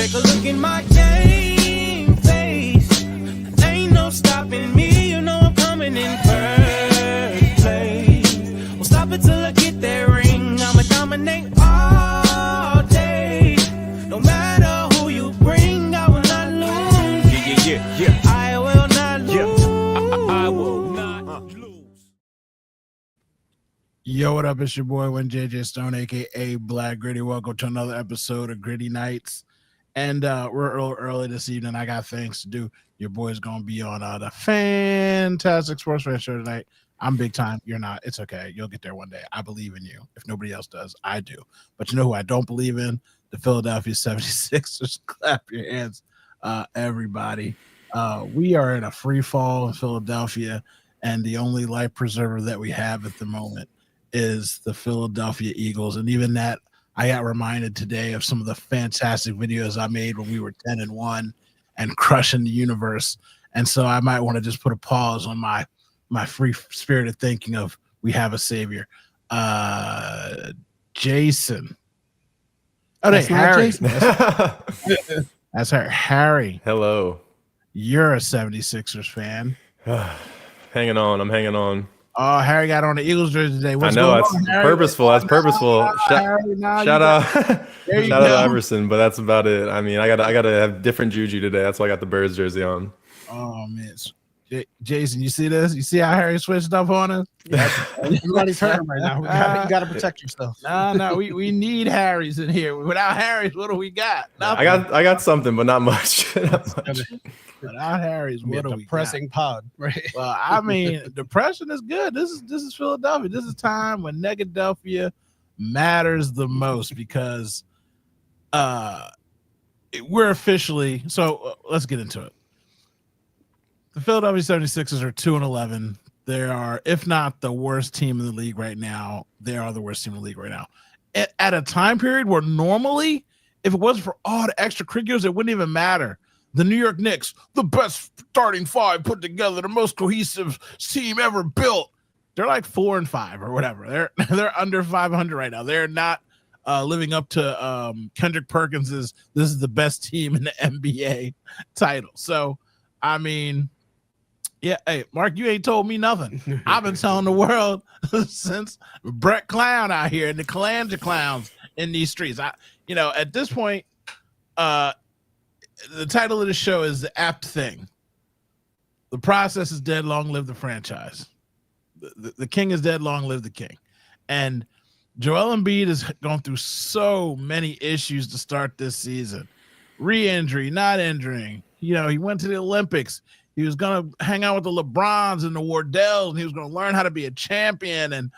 Take a look in my game face. Ain't no stopping me. You know I'm coming in first place. Won't stop until I get that ring. I'ma dominate all day. No matter who you bring, I will not lose. Yeah. I will not lose. I will not lose. Yo, what up? It's your boy, JJ Stone, aka Black Gritty. Welcome to another episode of Gritty Nights. And we're a little early this evening. I got things to do. Your boy's gonna be on the Fantastic Sports Fan Show tonight. I'm big time. You're not. It's okay. You'll get there one day. I believe in you. If nobody else does, I do. But you know who I don't believe in? The Philadelphia 76ers. Clap your hands, everybody. We are in a free fall in Philadelphia, and the only life preserver that we have at the moment is the Philadelphia Eagles. And even that, I got reminded today of some of the fantastic videos I made when we were 10-1 and crushing the universe. And so I might want to just put a pause on my free spirited thinking of we have a savior. Jason. Oh, that's Harry. That's her. Harry. Hello. You're a 76ers fan. Hanging on. I'm hanging on. Oh, Harry got on the Eagles jersey today. I know it's purposeful. That's purposeful. Shout out Iverson, but that's about it. I mean, I gotta have different juju today. That's why I got the Birds jersey on. Oh man, Jason, you see this? You see how Harry switched up on us? Everybody's hurting right now. You gotta protect yourself. No, we need Harrys in here. Without Harrys, what do we got? Nothing. I got something, but not much. Without Harry's, what are we depressing pod, right? Well, I mean, depression is good. This is Philadelphia. This is time when Negadelphia matters the most because we're officially. So let's get into it. The Philadelphia 76ers are 2-11. They are, if not the worst team in the league right now, they are the worst team in the league right now. At a time period where normally, if it wasn't for all the extracurriculars, it wouldn't even matter. The New York Knicks, the best starting five put together, the most cohesive team ever built. They're like 4-5 or whatever. They're under 500 right now. They're not living up to Kendrick Perkins's "this is the best team in the NBA" title. So, I mean, yeah. Hey, Mark, you ain't told me nothing. I've been telling the world since Brett Clown out here and the Kalanja Clowns in these streets. At this point, the title of the show is The Apt Thing. The process is dead, long live the franchise. The king is dead, long live the king. And Joel Embiid has gone through so many issues to start this season. Re-injury, not injuring. He went to the Olympics. He was going to hang out with the LeBrons and the Wardells, and he was going to learn how to be a champion. And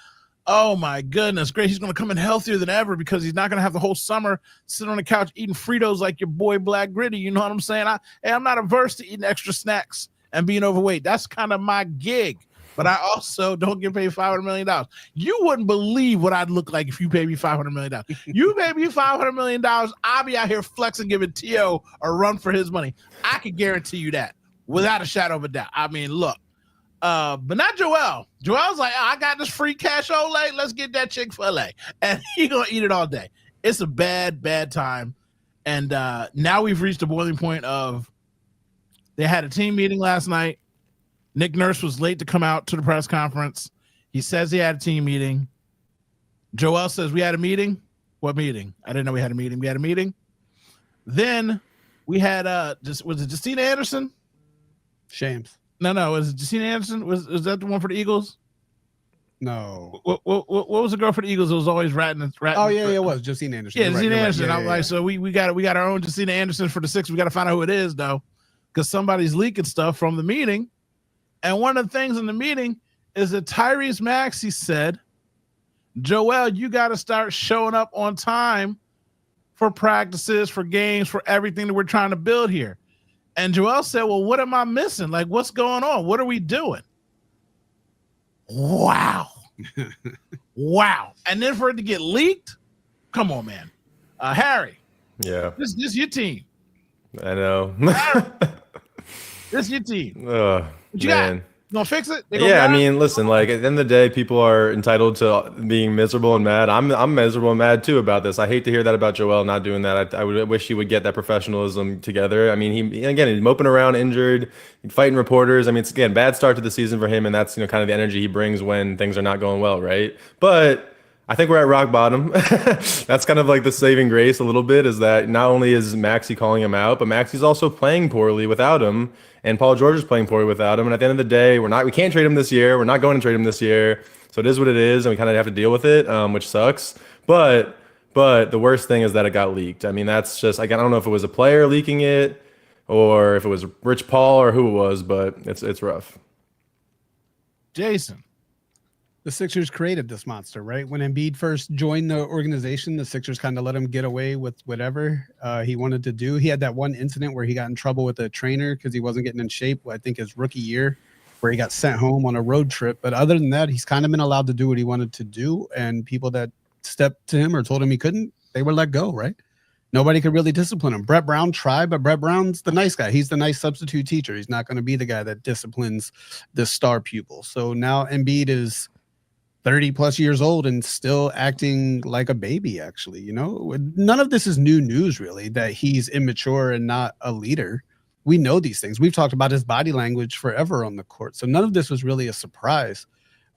oh my goodness, great. He's going to come in healthier than ever because he's not going to have the whole summer sitting on the couch eating Fritos like your boy Black Gritty. You know what I'm saying? I'm not averse to eating extra snacks and being overweight. That's kind of my gig. But I also don't get paid $500 million. You wouldn't believe what I'd look like if you paid me $500 million. You pay me $500 million, I'll be out here flexing, giving T.O. a run for his money. I can guarantee you that without a shadow of a doubt. I mean, look. But not Joel. Joel's like, I got this free cash Olay. Let's get that Chick-fil-A. And he's going to eat it all day. It's a bad, bad time. And now we've reached the boiling point of they had a team meeting last night. Nick Nurse was late to come out to the press conference. He says he had a team meeting. Joel says, we had a meeting? What meeting? I didn't know we had a meeting. We had a meeting. Then we had, was it Justina Anderson? Shames. No. Was it Justina Anderson? Was that the one for the Eagles? No. What was the girl for the Eagles? It was always ratting. Oh yeah, it was Justina Anderson. Yeah, Justina Anderson. I'm like, so we got our own Justina Anderson for the Sixers. We got to find out who it is though, because somebody's leaking stuff from the meeting. And one of the things in the meeting is that Tyrese Maxey said, "Joel, you got to start showing up on time for practices, for games, for everything that we're trying to build here." And Joel said, well, what am I missing? Like, what's going on? What are we doing? Wow. Wow. And then for it to get leaked, come on, man. Harry. Yeah. This is your team. I know. This is your team. What you got? You gonna fix it? Yeah, I mean, listen, like at the end of the day, people are entitled to being miserable and mad. I'm miserable and mad too about this. I hate to hear that about Joel not doing that. I would wish he would get that professionalism together. I mean, he's moping around injured, fighting reporters. I mean, it's again bad start to the season for him, and that's kind of the energy he brings when things are not going well, right? But I think we're at rock bottom. That's kind of like the saving grace a little bit, is that not only is Maxey calling him out, but Maxey's also playing poorly without him, and Paul George is playing poorly without him. And at the end of the day, we can't trade him this year. We're not going to trade him this year. So it is what it is, and we kind of have to deal with it, which sucks. But the worst thing is that it got leaked. I mean, that's just, I don't know if it was a player leaking it or if it was Rich Paul or who it was, but it's rough. Jason. The Sixers created this monster, right? When Embiid first joined the organization, the Sixers kind of let him get away with whatever he wanted to do. He had that one incident where he got in trouble with a trainer because he wasn't getting in shape, I think his rookie year, where he got sent home on a road trip. But other than that, he's kind of been allowed to do what he wanted to do. And people that stepped to him or told him he couldn't, they were let go, right? Nobody could really discipline him. Brett Brown tried, but Brett Brown's the nice guy. He's the nice substitute teacher. He's not going to be the guy that disciplines the star pupil. So now Embiid is 30 plus years old and still acting like a baby, actually. None of this is new news, really, that he's immature and not a leader. We know these things. We've talked about his body language forever on the court. So none of this was really a surprise.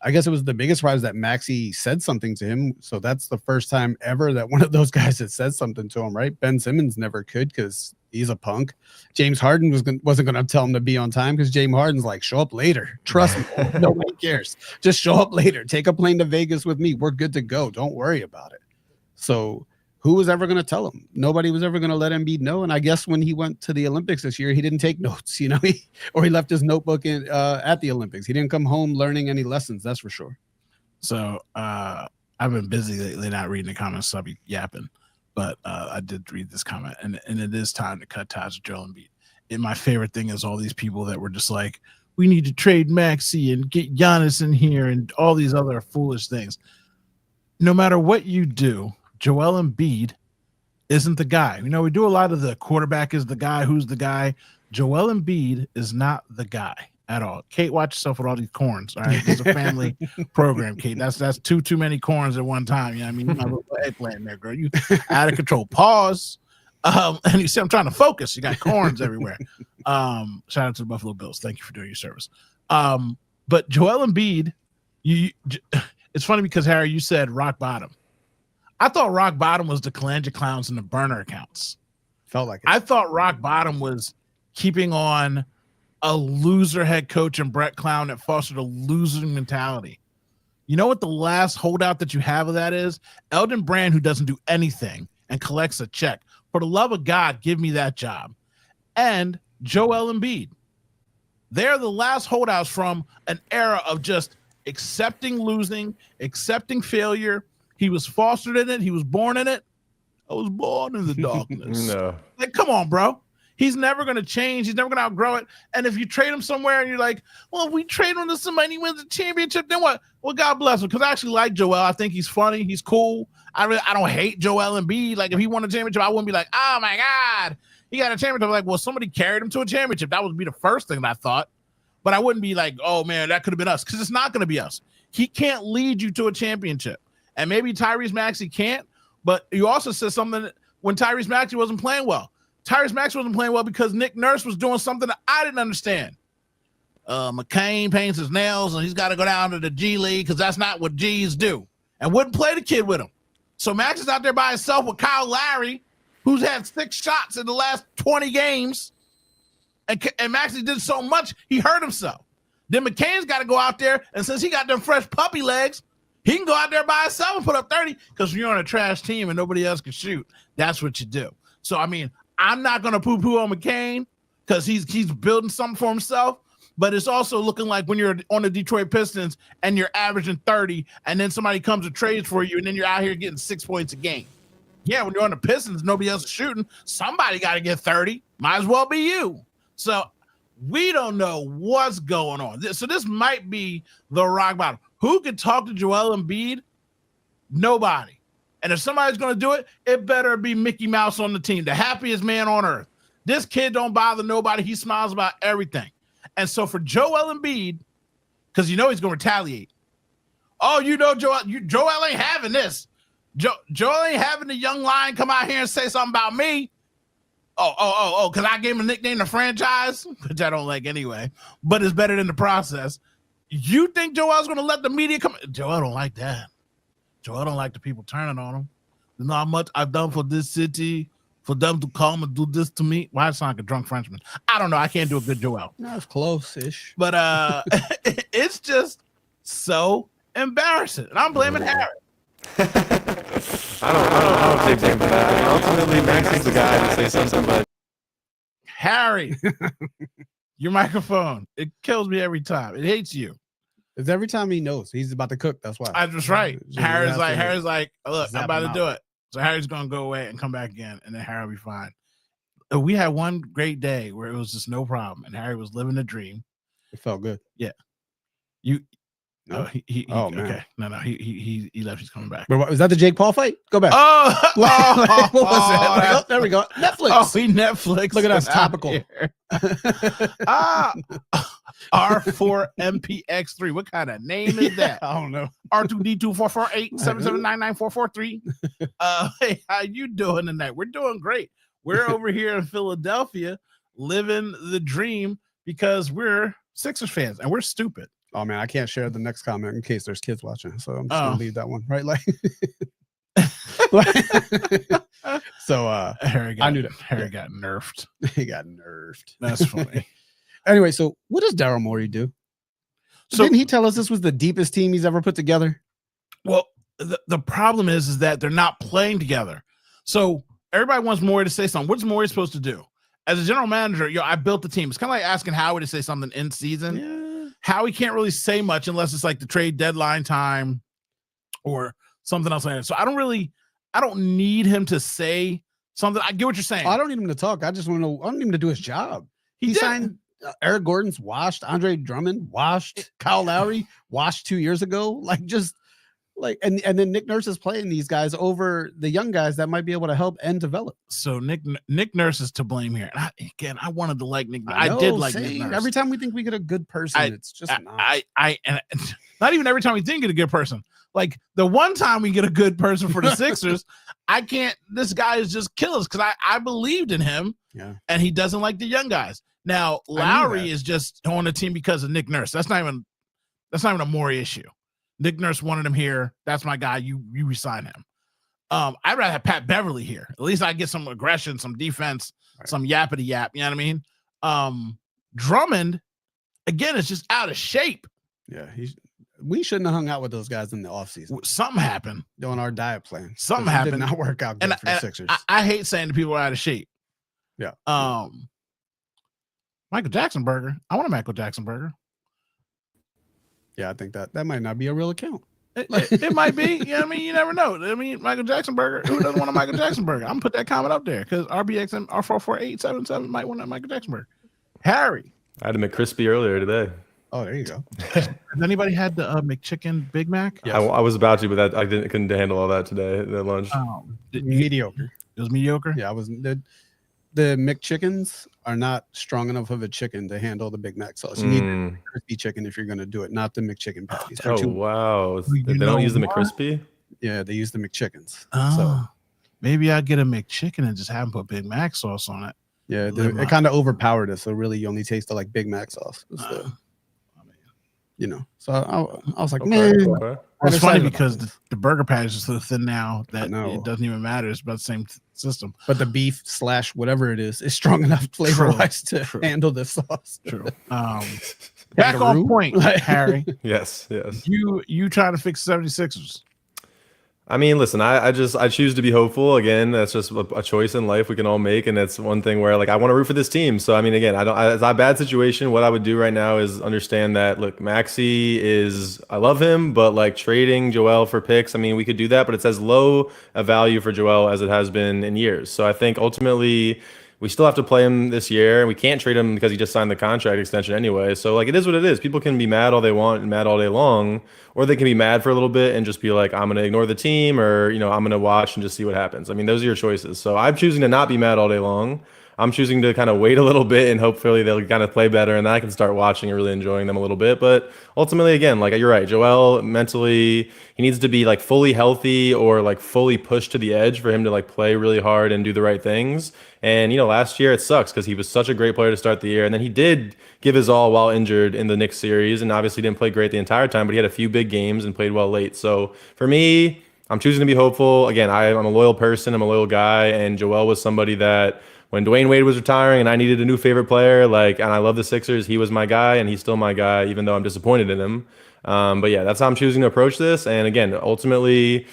I guess it was the biggest surprise that Maxey said something to him. So that's the first time ever that one of those guys had said something to him, right? Ben Simmons never could because he's a punk. James Harden wasn't going to tell him to be on time because James Harden's like, show up later. Trust me. Nobody cares. Just show up later. Take a plane to Vegas with me. We're good to go. Don't worry about it. So who was ever going to tell him? Nobody was ever going to let Embiid know. And I guess when he went to the Olympics this year, he didn't take notes, or he left his notebook at the Olympics. He didn't come home learning any lessons. That's for sure. So I've been busy lately not reading the comments, so I'll be yapping. But I did read this comment, and it is time to cut ties with Joel Embiid. And my favorite thing is all these people that were just like, we need to trade Maxey and get Giannis in here and all these other foolish things. No matter what you do, Joel Embiid isn't the guy. We do a lot of the quarterback is the guy, who's the guy. Joel Embiid is not the guy at all. Kate, watch yourself with all these corns. All right, it's a family program, Kate. That's too many corns at one time. You my little eggplant there, girl. You out of control. Pause. And you see, I'm trying to focus. You got corns everywhere. Shout out to the Buffalo Bills. Thank you for doing your service. But Joel Embiid, it's funny because Harry, you said rock bottom. I thought rock bottom was the Kalanja Clowns and the burner accounts. Felt like it. I thought rock bottom was keeping on a loser head coach and Brett Clown that fostered a losing mentality. You know what the last holdout that you have of that is? Eldon Brand, who doesn't do anything and collects a check. For the love of God, give me that job. And Joel Embiid. They're the last holdouts from an era of just accepting losing, accepting failure. He was fostered in it. He was born in it. I was born in the darkness. No. Like, come on, bro. He's never going to change. He's never going to outgrow it. And if you trade him somewhere and you're like, well, if we trade him to somebody and he wins the championship, then what? Well, God bless him. Because I actually like Joel. I think he's funny. He's cool. I don't hate Joel Embiid. Like, if he won a championship, I wouldn't be like, oh, my God, he got a championship. I'm like, well, somebody carried him to a championship. That would be the first thing that I thought. But I wouldn't be like, oh, man, that could have been us. Because it's not going to be us. He can't lead you to a championship. And maybe Tyrese Maxey can't. But you also said something when Tyrese Maxey wasn't playing well. Tyrese Maxey wasn't playing well because Nick Nurse was doing something that I didn't understand. McCain paints his nails and he's got to go down to the G League because that's not what G's do. And wouldn't play the kid with him. So Max is out there by himself with Kyle Lowry, who's had 6 shots in the last 20 games. And Maxey did so much, he hurt himself. Then McCain's got to go out there, and since he got them fresh puppy legs, he can go out there by himself and put up 30 because you're on a trash team and nobody else can shoot. That's what you do. So, I mean, I'm not going to poo-poo on McCain because he's building something for himself, but it's also looking like when you're on the Detroit Pistons and you're averaging 30 and then somebody comes and trades for you and then you're out here getting 6 points a game. Yeah, when you're on the Pistons, nobody else is shooting. Somebody got to get 30. Might as well be you. So we don't know what's going on. So this might be the rock bottom. Who could talk to Joel Embiid? Nobody. And if somebody's going to do it, it better be Mickey Mouse on the team, the happiest man on earth. This kid don't bother nobody. He smiles about everything. And so for Joel Embiid because you know he's gonna retaliate. Oh, you know, Joel ain't having this. Joel ain't having the young lion come out here and say something about me. Oh, because I gave him a nickname to franchise, which I don't like anyway, but it's better than the process. You think Joel's going to let the media come? Joel don't like that. Joel don't like the people turning on him. You know how much I've done for this city, for them to come and do this to me. Why sound like a drunk Frenchman? I don't know. I can't do a good Joel. No, it's close-ish. But it's just so embarrassing. And I'm blaming Harry. I don't take blame for that. I mean, ultimately, Max is the guy to say something, but Harry, your microphone, it kills me every time. It hates you. It's every time he knows he's about to cook. That's why. That's right. Harry's like, look, I'm zap about him to do out. it. So Harry's gonna go away and come back again, and then Harry will be fine. We had one great day where it was just no problem, and Harry was living the dream. It felt good. Yeah. No? Oh man. Okay. No, he left. He's coming back. But was that the Jake Paul fight? Go back. Oh, What was that? Like, oh, there we go. Netflix. Oh, he Netflix. Look at us, out topical. here. R4 MPX3. What kind of name is that? I don't know. R2D2 448 779 9443. Hey, how you doing tonight? We're doing great. We're over here in Philadelphia living the dream because we're Sixers fans and we're stupid. Oh man, I can't share the next comment in case there's kids watching, so I'm just gonna leave that one. Right, like. So Harry got, I knew that. Harry got nerfed. He got nerfed. That's funny. Anyway, so what does Daryl Morey do? So didn't he tell us this was the deepest team he's ever put together? Well, the problem is that they're not playing together. So everybody wants Morey to say something. What's Morey supposed to do? As a general manager, I built the team. It's kind of like asking Howie to say something in season. Yeah. Howie can't really say much unless it's like the trade deadline time or something else like that. So I don't need him to say something. I get what you're saying. I don't need him to talk. I just want to. I don't need him to do his job. He did. signed Eric Gordon's washed, Andre Drummond washed, Kyle Lowry washed 2 years ago. Like just like and then Nick Nurse is playing these guys over the young guys that might be able to help and develop. So Nick Nurse is to blame here. And I wanted to like Nick. I did like Nick Nurse. Every time we think we get a good person, it's just not. And not even every time we think get a good person. Like the one time we get a good person for the Sixers, I can't. This guy is just killers because I believed in him. Yeah, and he doesn't like the young guys. Now Lowry is just on the team because of Nick Nurse. That's not even a Morey issue. Nick Nurse wanted him here. That's my guy. You resign him. I'd rather have Pat Beverly here. At least I get some aggression, some defense, some yappity yap. You know what I mean? Drummond, again, is just out of shape. Yeah, we shouldn't have hung out with those guys in the offseason. Something happened. Doing our diet plan. Something happened. Did not work out good for the Sixers. I hate saying the people are out of shape. Yeah. Michael Jackson burger. I want a Michael Jackson burger. Yeah, I think that might not be a real account. It might be. You know what I mean? You never know. I mean, Michael Jackson burger. Who doesn't want a Michael Jackson burger? I'm going to put that comment up there because RBXM R44877 might want a Michael Jackson burger. Harry. I had a McCrispy earlier today. Oh, there you go. Has anybody had the McChicken Big Mac? Yes. I was about to, but I couldn't handle all that today at lunch. Mediocre. It was mediocre? Yeah, I wasn't. The McChickens are not strong enough of a chicken to handle the Big Mac sauce. You need the crispy chicken if you're going to do it, not the McChicken patties. Oh, wow. They don't use the McCrispy? Yeah, they use the McChickens. Oh, so maybe I'll get a McChicken and just have them put Big Mac sauce on it. Yeah, it kind of overpowered it. So really, you only tasted like Big Mac sauce. So I was like, man. Okay. Well, it's funny because the burger patties are so thin now that it doesn't even matter. It's about the same system. But the beef / whatever it is strong enough flavor-wise to handle this sauce. True. Back on point, Harry. Yes. You trying to fix 76ers. I mean, listen, I choose to be hopeful. Again, that's just a choice in life we can all make. And it's one thing where like, I want to root for this team. So, I mean, again, it's a bad situation. What I would do right now is understand that, look, I love him, but like trading Joel for picks, I mean, we could do that, but it's as low a value for Joel as it has been in years. So I think ultimately we still have to play him this year. We can't trade him because he just signed the contract extension anyway. So like, it is what it is. People can be mad all they want and mad all day long, or they can be mad for a little bit and just be like, I'm going to ignore the team, or, I'm going to watch and just see what happens. I mean, those are your choices. So I'm choosing to not be mad all day long. I'm choosing to kind of wait a little bit and hopefully they'll kind of play better and then I can start watching and really enjoying them a little bit. But ultimately, again, like you're right, Joel mentally, he needs to be like fully healthy or like fully pushed to the edge for him to like play really hard and do the right things. And, last year it sucks because he was such a great player to start the year. And then he did give his all while injured in the Knicks series and obviously didn't play great the entire time, but he had a few big games and played well late. So for me, I'm choosing to be hopeful. Again, I'm a loyal person. I'm a loyal guy. And Joel was somebody that when Dwayne Wade was retiring and I needed a new favorite player, and I love the Sixers, he was my guy and he's still my guy, even though I'm disappointed in him. But yeah, that's how I'm choosing to approach this. And again, ultimately,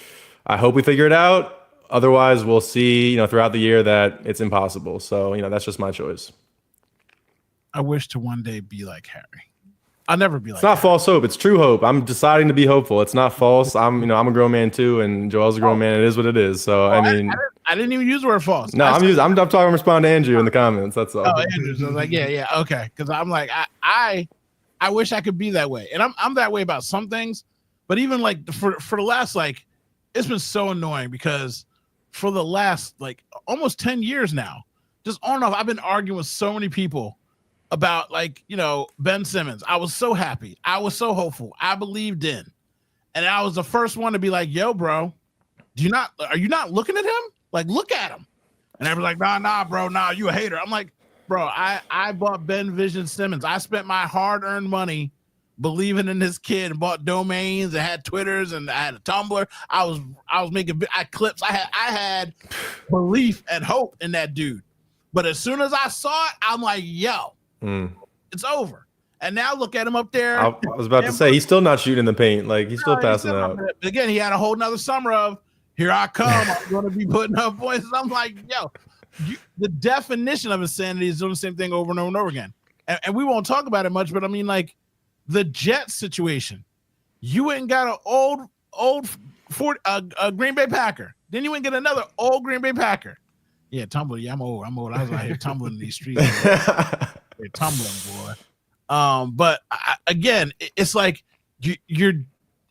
I hope we figure it out. Otherwise, we'll see, throughout the year that it's impossible. So, that's just my choice. I wish to one day be like Harry. I'll never be like. It's not false hope. It's true hope. I'm deciding to be hopeful. It's not false. I'm a grown man too, and Joel's a grown man. It is what it is. So I didn't even use the word false. No, I'm talking. Respond to Andrew in the comments. That's all. Oh, Andrew. So I was like, yeah, okay. Because I'm like, I wish I could be that way, and I'm that way about some things. But even like for the last it's been so annoying because for the last almost 10 years now, just on and off, I've been arguing with so many people about Ben Simmons. I was so happy. I was so hopeful. I believed in. And I was the first one to be like, yo, bro, are you not looking at him? Look at him. And everyone's like, nah, bro, you a hater. I'm like, bro, I bought Ben Vision Simmons. I spent my hard-earned money believing in this kid and bought domains and had Twitters and I had a Tumblr. I was making clips. I had belief and hope in that dude. But as soon as I saw it, I'm like, yo, it's over. And now look at him up there. I was about to say, he's still not shooting in the paint. He's still passing out. But again, he had a whole nother summer of, here I come. I'm going to be putting up points. And I'm like, yo, the definition of insanity is doing the same thing over and over and over again. And we won't talk about it much, but I mean, the Jets situation. You went and got an old Green Bay Packer. Then you went and get another old Green Bay Packer. Yeah, tumbling. Yeah, I'm old. I was out here tumbling in these streets. They're tumbling, boy. But again, it's like you're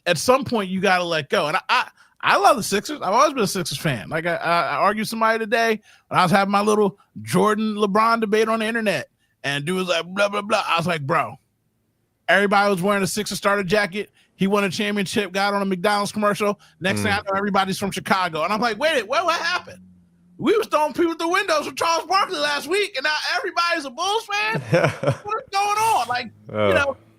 at some point you got to let go. And I love the Sixers. I've always been a Sixers fan. I argued with somebody today when I was having my little Jordan LeBron debate on the internet, and dude was like, blah, blah, blah. I was like, bro, everybody was wearing a Sixers starter jacket. He won a championship, got on a McDonald's commercial. Next thing I know, everybody's from Chicago. And I'm like, wait, what happened? We was throwing people through windows with Charles Barkley last week, and now everybody's a Bulls fan? What's going on?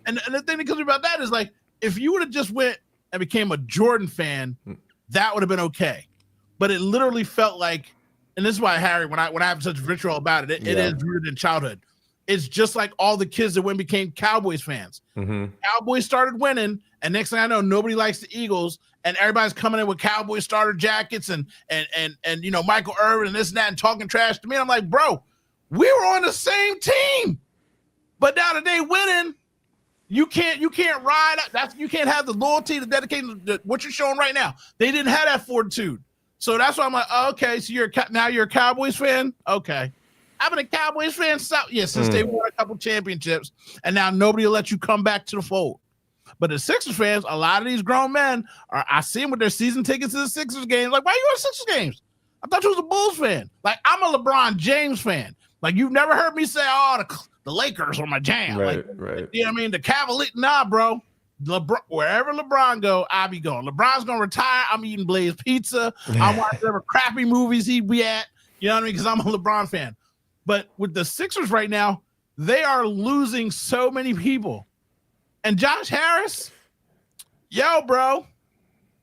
And the thing that comes about that is if you would have just went and became a Jordan fan, that would have been okay. But it literally felt like, and this is why, Harry, when I have such vitriol about it, it is rooted in childhood. It's just like all the kids that went became Cowboys fans. Cowboys started winning, and next thing I know, nobody likes the Eagles, and everybody's coming in with Cowboys starter jackets and Michael Irvin and this and that and talking trash to me. And I'm like, bro, we were on the same team, but now that they winning, you can't ride. You can't have the loyalty, the dedication, what you're showing right now. They didn't have that fortitude, so that's why I'm like, oh, okay, so you're a Cowboys fan, okay. I've been a Cowboys fan since they won a couple championships, and now nobody will let you come back to the fold. But the Sixers fans, a lot of these grown men, I see them with their season tickets to the Sixers games. Why you going to Sixers games? I thought you was a Bulls fan. I'm a LeBron James fan. You've never heard me say, oh, the Lakers are my jam. Right. You know what I mean? The Cavaliers, nah, bro. Wherever LeBron go, I be going. LeBron's going to retire. I'm eating Blaze Pizza. I'm watching whatever crappy movies he be at. You know what I mean? Because I'm a LeBron fan. But with the Sixers right now, they are losing so many people. And Josh Harris, yo, bro,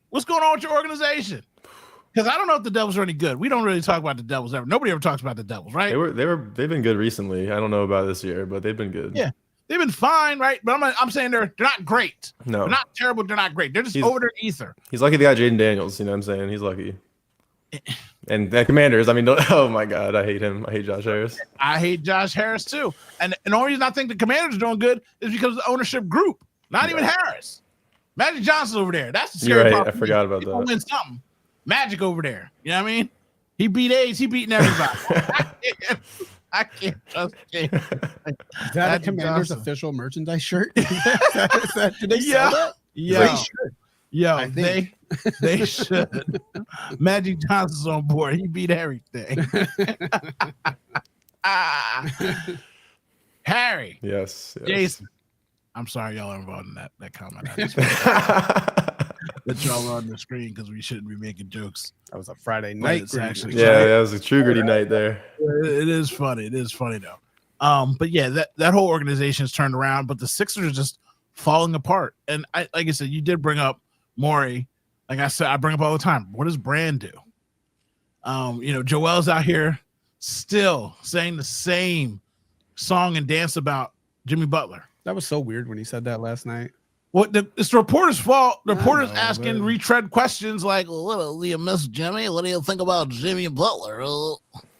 what's going on with your organization? Because I don't know if the Devils are any good. We don't really talk about the Devils ever. Nobody ever talks about the Devils, right? They've been good recently. I don't know about this year, but they've been good. Yeah, they've been fine, right? But I'm saying they're not great. No, they're not terrible. They're not great. They're just over their ether. He's lucky they got Jaden Daniels. You know what I'm saying? He's lucky. And the Commanders, oh my God, I hate him. I hate Josh Harris. I hate Josh Harris too. And the only reason I think the Commanders are doing good is because of the ownership group, not even Harris. Magic Johnson's over there. That's the scary part. I forgot about that. Win something. Magic over there. You know what I mean? He beat AIDS. He beating everybody. I can't trust him. Is that a Commanders official merchandise shirt? Did they sell that? Yeah. They should. Yo, they should. Magic Johnson's on board. He beat everything. Harry. Yes. Jason. I'm sorry y'all are involved in that comment. I just that y'all are on the screen because we shouldn't be making jokes. That was a Friday night. It's actually Yeah, that was a true gritty night there. It is funny. It is funny though. But yeah, that whole organization's turned around, but the Sixers are just falling apart. And like I said, you did bring up Morey. Like I said, I bring up all the time. What does Brand do? Joel's out here still saying the same song and dance about Jimmy Butler. That was so weird when he said that last night. It's the reporter's fault. The reporter's asking retread questions like, "What do you miss Jimmy? What do you think about Jimmy Butler?"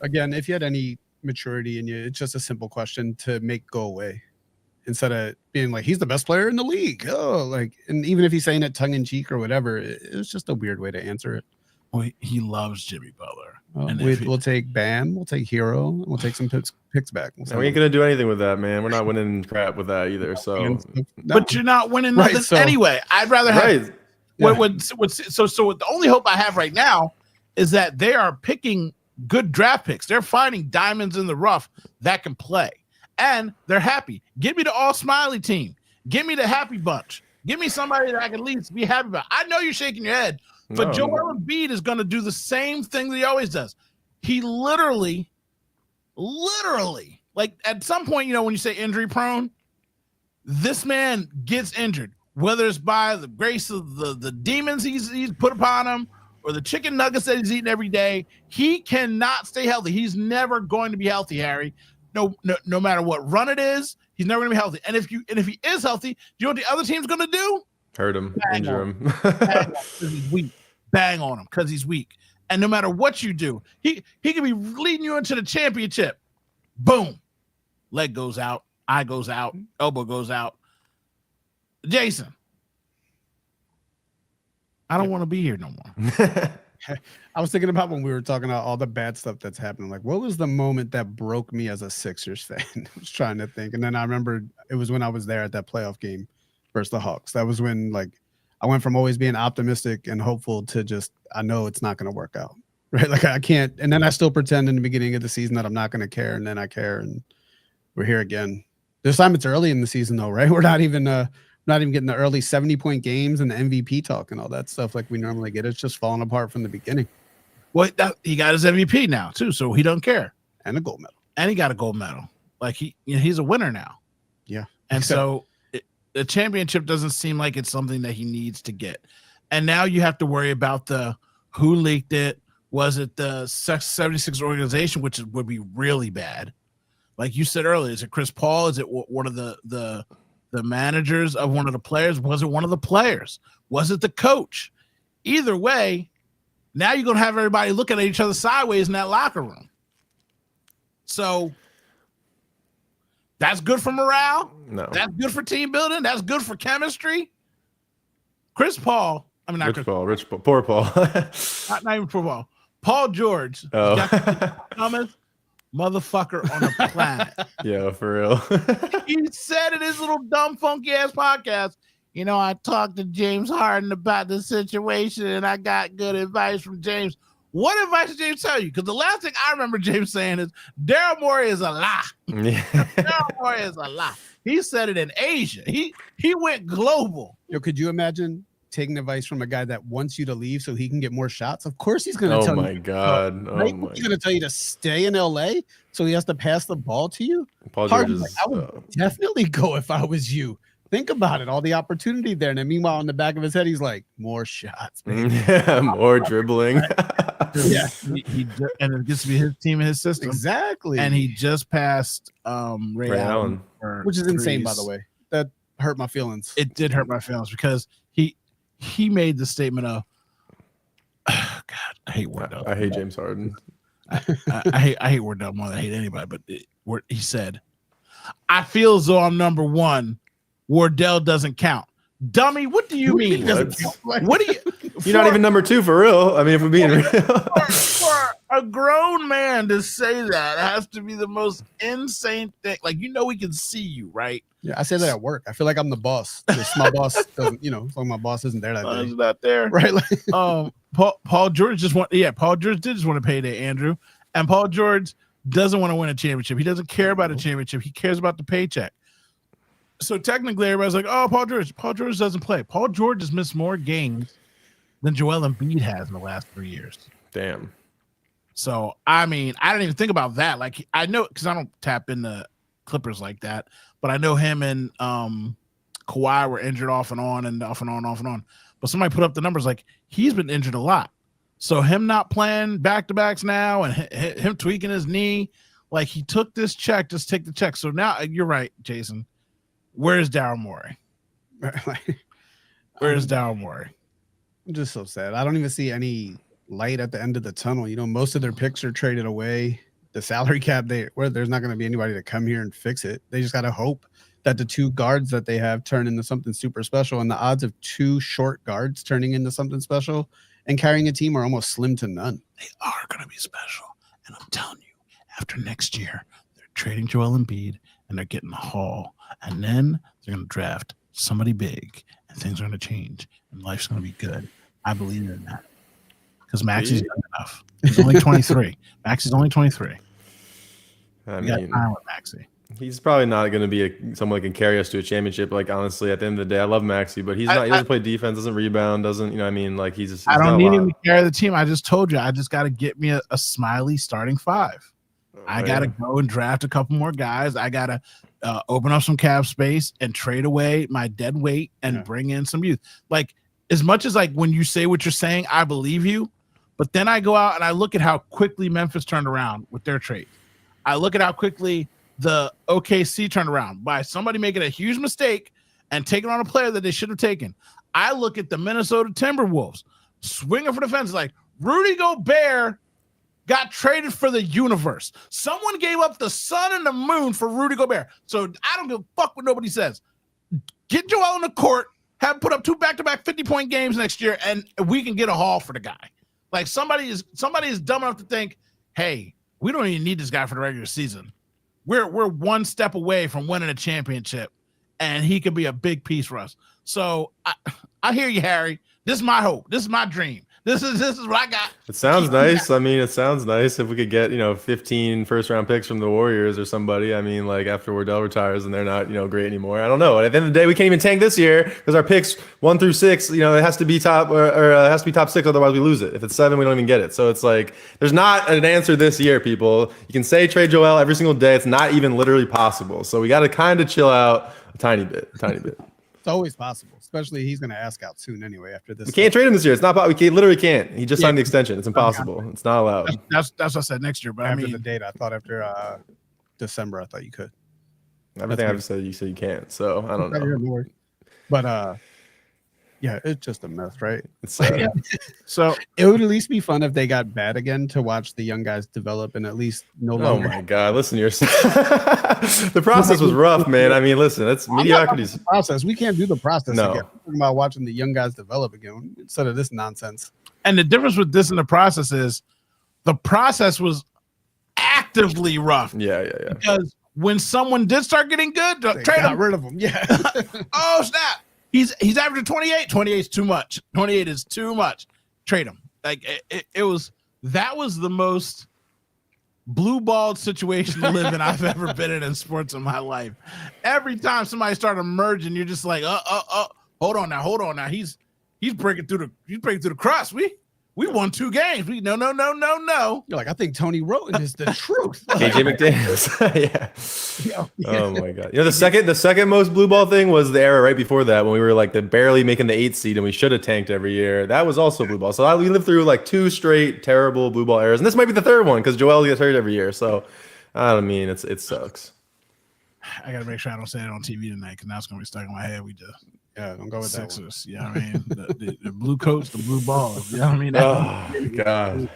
Again, if you had any maturity in you, it's just a simple question to make go away instead of being like, he's the best player in the league. And even if he's saying it tongue in cheek or whatever, it was just a weird way to answer it. Well, he loves Jimmy Butler. We'll take Bam, we'll take Hero, and we'll take some picks back. We ain't gonna do anything with that, man. We're not winning crap with that either. So, but you're not winning nothing anyway. I'd rather have. So the only hope I have right now is that they are picking good draft picks. They're finding diamonds in the rough that can play, and they're happy. Give me the all smiley team. Give me the happy bunch. Give me somebody that I can at least be happy about. I know you're shaking your head. But Joel Embiid is going to do the same thing that he always does. He literally, like at some point, when you say injury prone, this man gets injured, whether it's by the grace of the demons he's put upon him or the chicken nuggets that he's eating every day. He cannot stay healthy. He's never going to be healthy, Harry. No matter what run it is, he's never going to be healthy. And if he is healthy, do you know what the other team's going to do? Hurt him, injure him. Because he's weak. Bang on him because he's weak. And no matter what you do, he can be leading you into the championship. Boom. Leg goes out. Eye goes out. Elbow goes out. Jason, I don't want to be here no more. I was thinking about when we were talking about all the bad stuff that's happening. Like, what was the moment that broke me as a Sixers fan? I was trying to think. And then I remembered it was when I was there at that playoff game versus the Hawks. That was when, like, I went from always being optimistic and hopeful to just, I know it's not going to work out, right? Like I can't. And then I still pretend in the beginning of the season that I'm not going to care. And then I care. And we're here again. This time it's early in the season though, right? We're not even getting the early 70-point games and the MVP talk and all that stuff like we normally get. It's just falling apart from the beginning. Well, he got his MVP now too, so he don't care. And a gold medal. And he got a gold medal. Like he's a winner now. Yeah. And so the championship doesn't seem like it's something that he needs to get. And now you have to worry about who leaked it. Was it the 76 organization, which would be really bad? Like you said earlier, is it Chris Paul? Is it one of the managers of one of the players? Was it one of the players? Was it the coach? Either way, now you're going to have everybody looking at each other sideways in that locker room. So that's good for morale. No. That's good for team building. That's good for chemistry. Chris Paul. I mean, not Rich Paul. Poor Paul. not even poor Paul. Paul George. Oh. Dumbest motherfucker on the planet. Yeah, for real. He said in his little dumb, funky ass podcast, I talked to James Harden about the situation and I got good advice from James. What advice did James tell you? Because the last thing I remember James saying is Daryl Morey is a lie. Yeah. Daryl Morey is a lie. He said it in Asia. He went global. Yo, could you imagine taking advice from a guy that wants you to leave so he can get more shots? Of course he's going to tell you. Oh my God. He's going to tell you to stay in LA so he has to pass the ball to you? Paul George is, I would definitely go if I was you. Think about it, all the opportunity there. And then meanwhile, in the back of his head, he's like, more shots, baby. Yeah, more dribbling. Yeah, and it gets to be his team and his system. Exactly. And he just passed Ray Allen. Which is insane, by the way. That hurt my feelings. It did hurt my feelings because he made the statement of, oh, God, I hate Wardell. I hate James Harden. I hate Wardell more than I hate anybody. But he said, I feel as though I'm number one. Wardell doesn't count. Dummy, what do you mean? What do you? You're not even number two for real. I mean, if we're being real. For a grown man to say that has to be the most insane thing. Like, we can see you, right? Yeah, I say that at work. I feel like I'm the boss. Just my boss doesn't, so my boss isn't there that day. He's not there, right? Like, Paul George Paul George did just want a payday, Andrew, and Paul George doesn't want to win a championship. He doesn't care about a championship. He cares about the paycheck. So technically, everybody's like, "Oh, Paul George. Paul George doesn't play. Paul George has missed more games than Joel Embiid has in the last 3 years." Damn. So I mean, I didn't even think about that. Like, I know because I don't tap into Clippers like that, but I know him and Kawhi were injured off and on and off and on, off and on. But somebody put up the numbers like he's been injured a lot. So him not playing back-to-backs now and him tweaking his knee, like he took this check, just take the check. So now you're right, Jason. Where's Daryl Morey? Where's Daryl Morey? I'm just so sad. I don't even see any light at the end of the tunnel. You know, most of their picks are traded away. The salary cap, there's not going to be anybody to come here and fix it. They just got to hope that the 2 guards that they have turn into something super special. And the odds of 2 short guards turning into something special and carrying a team are almost slim to none. They are going to be special. And I'm telling you, after next year, they're trading Joel Embiid and they're getting the haul. And then they're going to draft somebody big and things are going to change and life's going to be good. I believe in that. Because Maxey's young enough. He's only 23. Maxey's only 23. I You got mean, time with Maxey. he's probably not going to be someone that can carry us to a championship. Like, honestly, at the end of the day, I love Maxey, but he's not. He doesn't play defense, doesn't rebound, doesn't, you know what I mean? Like, he's just. I don't need him to carry the team. I just told you. I just got to get me a Smiley starting 5. I got to go and draft a couple more guys. I got to open up some cap space and trade away my dead weight and bring in some youth. Like, as much as like when you say what you're saying, I believe you. But then I go out and I look at how quickly Memphis turned around with their trade. I look at how quickly the OKC turned around by somebody making a huge mistake and taking on a player that they should have taken. I look at the Minnesota Timberwolves swinging for the fence like Rudy Gobert got traded for the universe. Someone gave up the sun and the moon for Rudy Gobert. So I don't give a fuck what nobody says. Get Joel on the court, have him put up 2 back-to-back 50-point games next year, and we can get a haul for the guy. Like somebody is dumb enough to think, hey, we don't even need this guy for the regular season. We're one step away from winning a championship, and he could be a big piece for us. So I hear you, Harry. This is my hope. This is my dream. This is what I got. It sounds nice. I mean, it sounds nice if we could get, 15 first-round picks from the Warriors or somebody. I mean, like after Wardell retires and they're not, great anymore. I don't know. At the end of the day, we can't even tank this year because our picks 1 through 6, it has to be top or it has to be top 6. Otherwise, we lose it. If it's 7, we don't even get it. So it's like there's not an answer this year, people. You can say trade Joel every single day. It's not even literally possible. So we got to kind of chill out a tiny bit. It's always possible, especially he's going to ask out soon anyway after this. We can't trade him this year. It's not possible. We literally can't. He just signed the extension. It's impossible. It's not allowed. That's what I said next year. But after the date, I thought after December, I thought you could. Everything I've said, you said you can't. So I don't know. But yeah, it's just a mess, right? It's So it would at least be fun if they got bad again to watch the young guys develop and at least no longer. Oh my God! Listen to yourself. The process was rough, man. I mean, listen, it's mediocrity's process. We can't do the process No. again. We're talking about watching the young guys develop again instead of this nonsense. And the difference with this and the process is the process was actively rough. Yeah. Because when someone did start getting good, They trade got him. rid of them. Yeah. Oh, snap. He's averaging 28. 28 is too much. 28 is too much. Trade him. Like that was the most blue balled situation to live in I've ever been in sports in my life. Every time somebody started emerging, you're just like, hold on now. He's breaking through the crust. We won 2 games. No. You're like, I think Tony Roten is the truth. KJ McDaniels. Yeah. Oh my God. The second most blue ball thing was the era right before that when we were like barely making the 8th seed and we should have tanked every year. That was also blue ball. So we lived through like 2 straight terrible blue ball eras, and this might be the 3rd one because Joel gets hurt every year. So I mean, it sucks. I gotta make sure I don't say it on TV tonight because now it's gonna be stuck in my head. Don't go with Sixers. Yeah, I mean the blue coats, the blue balls. Yeah, I mean Oh God.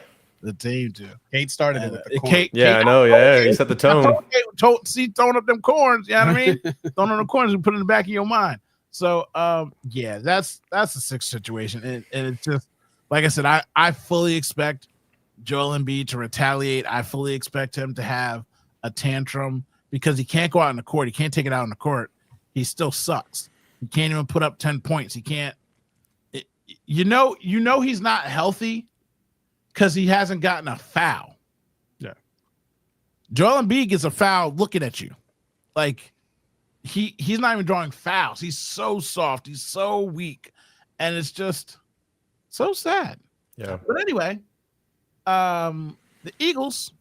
the team too. Kate started it with the corn. Kate, Yeah, I know. Yeah, he set the tone. Throwing up them corns. You know what I mean? Throwing up the corns and put it in the back of your mind. So, yeah, that's a Sixers situation, and it's just like I said. I fully expect Joel Embiid to retaliate. I fully expect him to have a tantrum because he can't go out on the court. He can't take it out on the court. He still sucks. He can't even put up 10 points. He can't. You know he's not healthy because he hasn't gotten a foul. Yeah. Joel Embiid gets a foul looking at you. Like he's not even drawing fouls. He's so soft. He's so weak. And it's just so sad. Yeah. But anyway, the Eagles.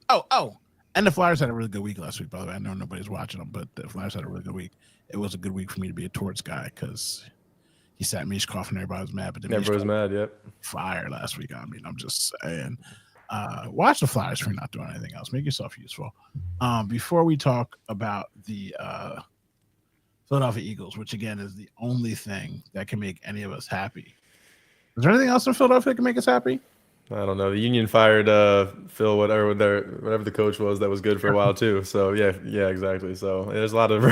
Oh, and the Flyers had a really good week last week, by the way. I know nobody's watching them, but the Flyers had a really good week. It was a good week for me to be a Torts guy because he sat Mishkov and everybody was mad. But Everybody was mad, yep. Fire last week. I mean, I'm just saying. Watch the Flyers for not doing anything else. Make yourself useful. Before we talk about the Philadelphia Eagles, which again is the only thing that can make any of us happy. Is there anything else in Philadelphia that can make us happy? I don't know. The Union fired Phil, whatever the coach was, that was good for a while too. So yeah, exactly. So there's a lot of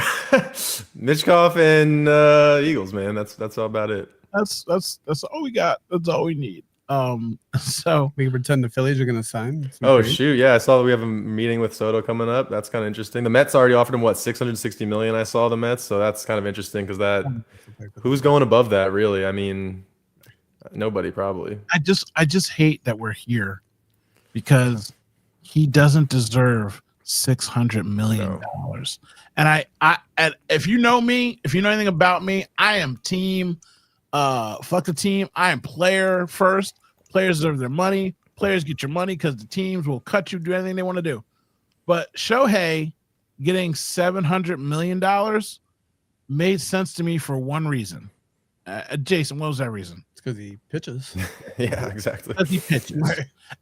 Mitchkoff and Eagles, man. That's all about it. That's all we got. That's all we need. So we can pretend the Phillies are going to sign. Oh shoot, yeah, I saw that we have a meeting with Soto coming up. That's kind of interesting. The Mets already offered him $660 million. I saw the Mets, so that's kind of interesting because who's going above that really? I mean, nobody probably. I just hate that we're here because he doesn't deserve $600 million. No. And and if you know me, if you know anything about me, I am team. Fuck the team. I am player first. Players deserve their money. Players get your money because the teams will cut you, do anything they want to do. But Shohei getting $700 million made sense to me for one reason. Jason, what was that reason? It's because he pitches. Yeah, exactly. Because he pitches.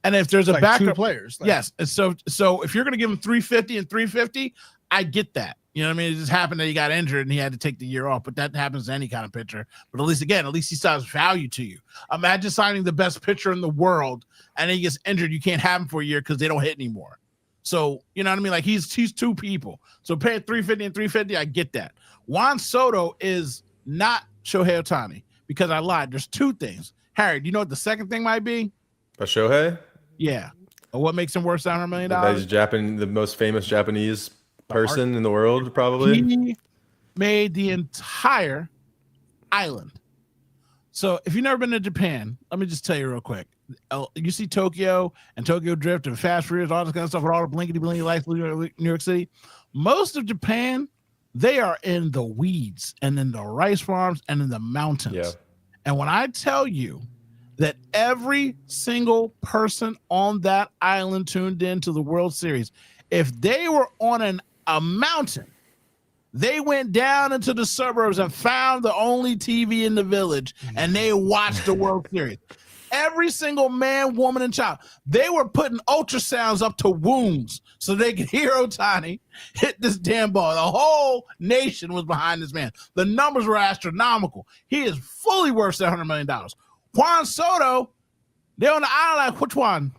And if there's a backup, two players. Yes. And so if you're going to give him 350 and 350, I get that. You know what I mean? It just happened that he got injured and he had to take the year off, but that happens to any kind of pitcher. But at least he still has value to you. Imagine signing the best pitcher in the world and then he gets injured. You can't have him for a year because they don't hit anymore. So, you know what I mean? Like he's two people. So paying 350 and 350, I get that. Juan Soto is not Shohei Ohtani because I lied. There's two things. Harry, do you know what the second thing might be? A Shohei? Yeah. Or what makes him worth $700 million? He's the most famous Japanese person in the world, probably. He made the entire island. So if you've never been to Japan, let me just tell you real quick. You see Tokyo and Tokyo Drift and Fast Furious, all this kind of stuff with all the blinkety-blinky lights New York City. Most of Japan, they are in the weeds and in the rice farms and in the mountains. Yeah. And when I tell you that every single person on that island tuned into the World Series, if they were on a mountain, they went down into the suburbs and found the only TV in the village and they watched the World Series. Every single man, woman, and child, they were putting ultrasounds up to wounds so they could hear Ohtani hit this damn ball. The whole nation was behind this man. The numbers were astronomical. He is fully worth $700 million. Juan Soto, they're on the island like, which one?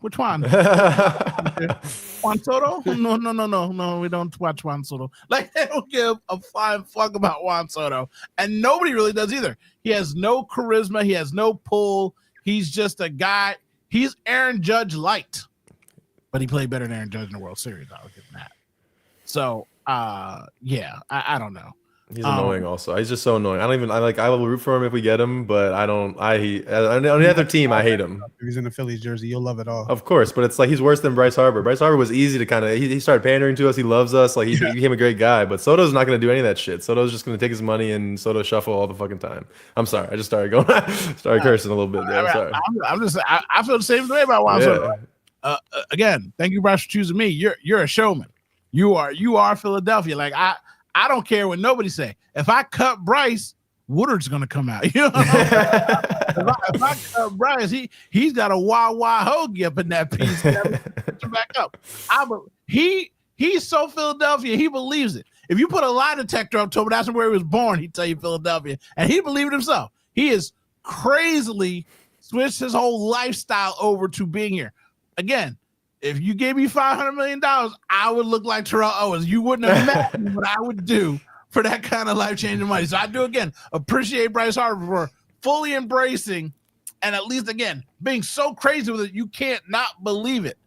Juan Soto? No, we don't watch Juan Soto. Like, they don't give a flying fuck about Juan Soto. And nobody really does either. He has no charisma. He has no pull. He's just a guy. He's Aaron Judge light. But he played better than Aaron Judge in the World Series. I'll give him that. So, yeah, I don't know. He's annoying also. He's just so annoying. I will root for him if we get him, but on the other team, I hate him. If he's in a Phillies jersey, you'll love it all. Of course, but it's like he's worse than Bryce Harper. Bryce Harper was easy to kind of, he started pandering to us. He loves us. Like he became a great guy, but Soto's not going to do any of that shit. Soto's just going to take his money and Soto shuffle all the fucking time. I'm sorry. I just started cursing a little bit there. I'm sorry. I feel the same way about Juan Soto. Again, thank you, Bryce, for choosing me. You're a showman. You are Philadelphia. Like I don't care what nobody say. If I cut Bryce, Woodard's gonna come out. You know, if I cut Bryce, he's got a wah hoagie up in that piece. Back up. He's so Philadelphia. He believes it. If you put a lie detector up to him, that's where he was born. He'd tell you Philadelphia, and he believed it himself. He is crazily switched his whole lifestyle over to being here. Again, if you gave me $500 million, I would look like Terrell Owens. You wouldn't imagine what I would do for that kind of life-changing money. So I do, again, appreciate Bryce Harper for fully embracing and at least, again, being so crazy with it, you can't not believe it.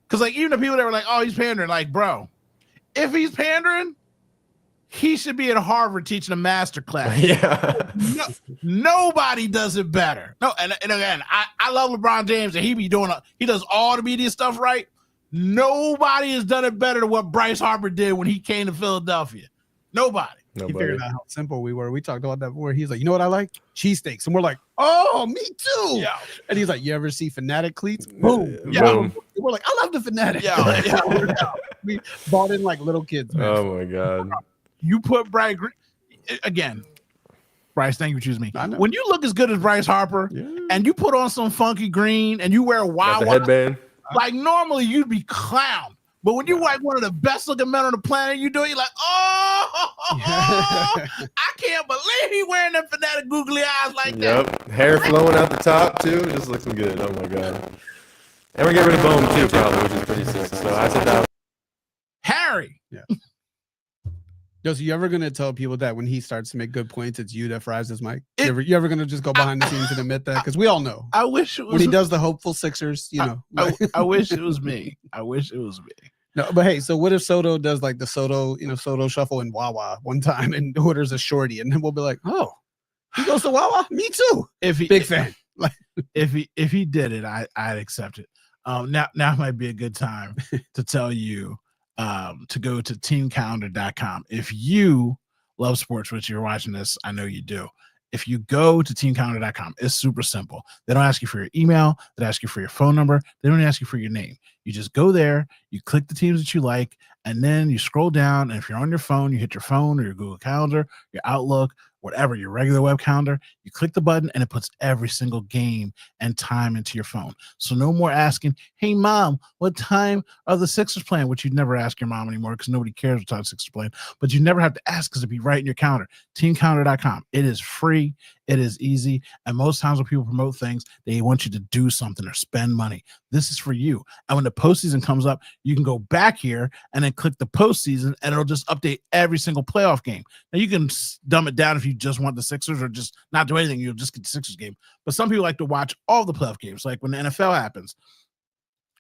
Because, like, even the people that were like, oh, he's pandering, like, bro, if he's pandering, he should be at Harvard teaching a master class. Yeah. Nobody does it better. No, and again, I love LeBron James, and he does all the media stuff right. Nobody has done it better than what Bryce Harper did when he came to Philadelphia. Nobody. He figured out how simple we were. We talked about that before. He's like, you know what I like? Cheesesteaks. And we're like, oh, me too. Yeah. And he's like, you ever see Fanatic cleats? Boom. Yeah. Boom. We're like, I love the Fanatic. Yeah. We bought in like little kids. Man. Oh my God. You put Bryce again. Bryce, thank you for choosing me. I know. When you look as good as Bryce Harper and you put on some funky green and you wear a Got the wild headband. like normally you'd be clown. But when you're like one of the best looking men on the planet, you do it, you're like, I can't believe he wearing them Fanatic googly eyes like that. Yep. Hair flowing out the top too. Just looks good. Oh my God. And we're getting rid of Boom too, probably, which is pretty sick. So I said that. Harry. Yeah. Yo, so you ever gonna tell people that when he starts to make good points, it's you that fries his mic? You ever gonna just go behind the scenes and admit that? Because we all know. I wish it was when he does the hopeful Sixers, you know. I wish it was me. I wish it was me. No, but hey, so what if Soto does like the Soto shuffle in Wawa one time and orders a shorty, and then we'll be like, oh, he goes to Wawa? Me too. Big fan. Like if he did it, I'd accept it. Now might be a good time to tell you to go to teamcalendar.com. If you love sports, which you're watching this, I know you do. If you go to teamcalendar.com, it's super simple. They don't ask you for your email. They ask you for your phone number. They don't ask you for your name. You just go there, you click the teams that you like, and then you scroll down. And if you're on your phone, you hit your phone or your Google Calendar, your Outlook, whatever, your regular web calendar, you click the button and it puts every single game and time into your phone. So no more asking, hey, mom, what time are the Sixers playing? Which you'd never ask your mom anymore because nobody cares what time the Sixers playing. But you never have to ask because it'd be right in your calendar. Teamcalendar.com. It is free. It is easy. And most times when people promote things, they want you to do something or spend money. This is for you. And when the postseason comes up, you can go back here and then click the postseason and it'll just update every single playoff game. Now you can dumb it down if you just want the Sixers or just not do anything. You'll just get the Sixers game. But some people like to watch all the playoff games. Like when the NFL happens,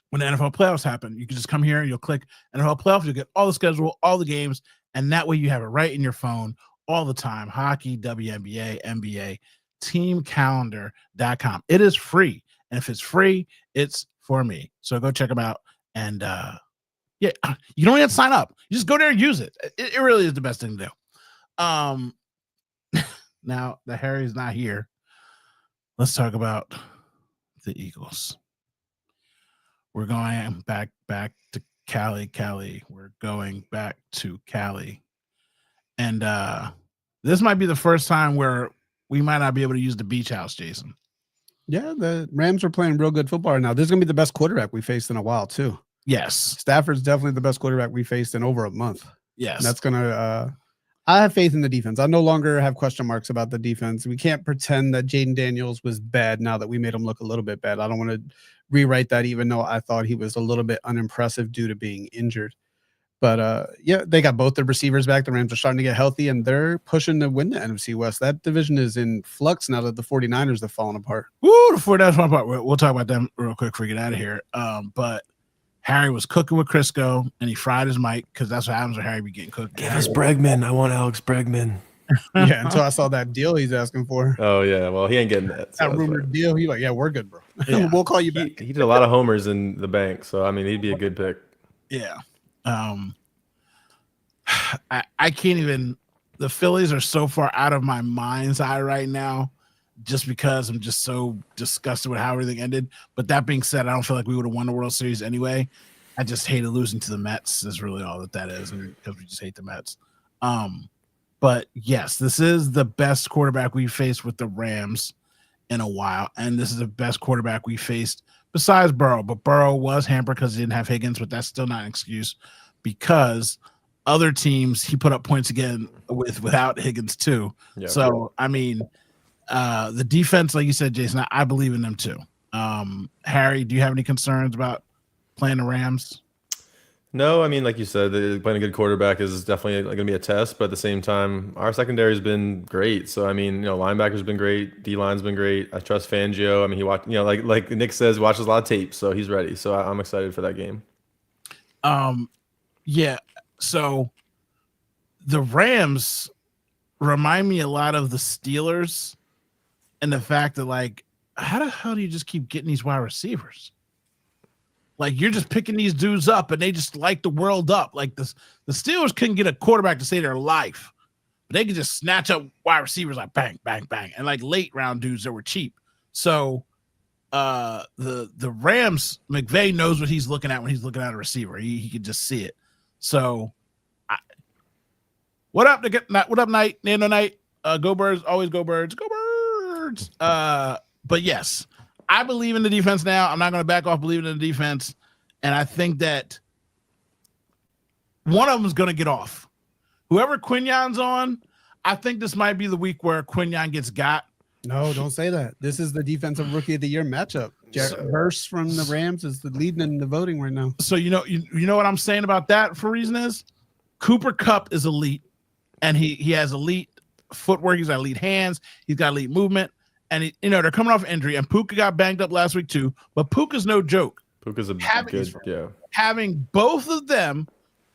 when the NFL playoffs happen, you can just come here and you'll click NFL playoffs. You'll get all the schedule, all the games. And that way you have it right in your phone all the time. Hockey, WNBA, NBA, teamcalendar.com. It is free. And if it's free, it's for me. So go check them out. And yeah, you don't have to sign up. You just go there and use it. It really is the best thing to do. Now that Harry's not here, let's talk about the Eagles. We're going back to Cali. We're going back to Cali. And this might be the first time where we might not be able to use the beach house, Jason. Yeah, the Rams are playing real good football right now. This is going to be the best quarterback we faced in a while, too. Yes. Stafford's definitely the best quarterback we faced in over a month. Yes. And that's going to I have faith in the defense. I no longer have question marks about the defense. We can't pretend that Jaden Daniels was bad now that we made him look a little bit bad. I don't want to rewrite that, even though I thought he was a little bit unimpressive due to being injured. But yeah, they got both their receivers back. The Rams are starting to get healthy, and they're pushing to win the NFC West. That division is in flux now that the 49ers have fallen apart. Woo, the 49ers fallen apart. We'll talk about them real quick before we get out of here. But Harry was cooking with Crisco, and he fried his mic because that's what happens when Harry be getting cooked. Give us Bregman. I want Alex Bregman. Yeah, until I saw that deal he's asking for. Oh, yeah. Well, he ain't getting that. So that rumored deal. He's like, yeah, we're good, bro. Yeah. We'll call you back. He did a lot of homers in the bank, so, I mean, he'd be a good pick. Yeah. I can't even – the Phillies are so far out of my mind's eye right now just because I'm just so disgusted with how everything ended. But that being said, I don't feel like we would have won the World Series anyway. I just hated losing to the Mets is really all that is, because we just hate the Mets. But, yes, this is the best quarterback we faced with the Rams in a while, and this is the best quarterback we faced besides Burrow. But Burrow was hampered because he didn't have Higgins, but that's still not an excuse because other teams he put up points again without Higgins too. Yeah. So, I mean, the defense, like you said, Jason, I believe in them too. Harry, do you have any concerns about playing the Rams? No, I mean, like you said, playing a good quarterback is definitely going to be a test, but at the same time, our secondary has been great. So, I mean, linebacker's been great, D-line's been great. I trust Fangio. I mean, he watched, like Nick says, he watches a lot of tape, so he's ready. So, I'm excited for that game. Yeah. So, the Rams remind me a lot of the Steelers, and the fact that, like, how the hell do you just keep getting these wide receivers? Like you're just picking these dudes up, and they just light the world up. Like the Steelers couldn't get a quarterback to save their life, but they could just snatch up wide receivers like bang, bang, bang, and like late round dudes that were cheap. So the Rams, McVay knows what he's looking at when he's looking at a receiver. He can just see it. So what up, Knight? Nando Knight. Go Birds, always go Birds, go Birds. But yes, I believe in the defense now. I'm not going to back off believing in the defense. And I think that one of them is going to get off. Whoever Quignon's on, I think this might be the week where Quignon gets got. No, don't say that. This is the defensive rookie of the year matchup. Hurst from the Rams is the leading in the voting right now. So you know what I'm saying about that for reason is Cooper Kupp is elite, and he has elite footwork. He's got elite hands. He's got elite movement. And they're coming off injury, and Puka got banged up last week too. But Puka's no joke. Puka's a good, yeah. Having both of them,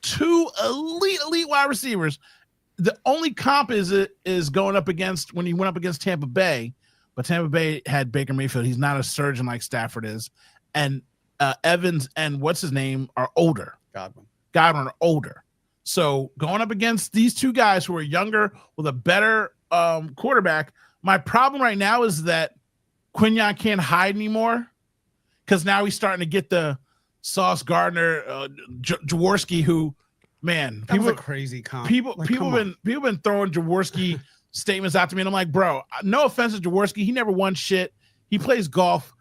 two elite wide receivers. The only comp is going up against when he went up against Tampa Bay, but Tampa Bay had Baker Mayfield. He's not a surgeon like Stafford is, and Evans and what's his name are older. Godwin are older. So going up against these two guys who are younger with a better quarterback. My problem right now is that Quignon can't hide anymore because now he's starting to get the Sauce Gardner, Jaworski, who, man, that was a crazy comp. People been throwing Jaworski statements out to me, and I'm like, bro, no offense to Jaworski, he never won shit. He plays golf.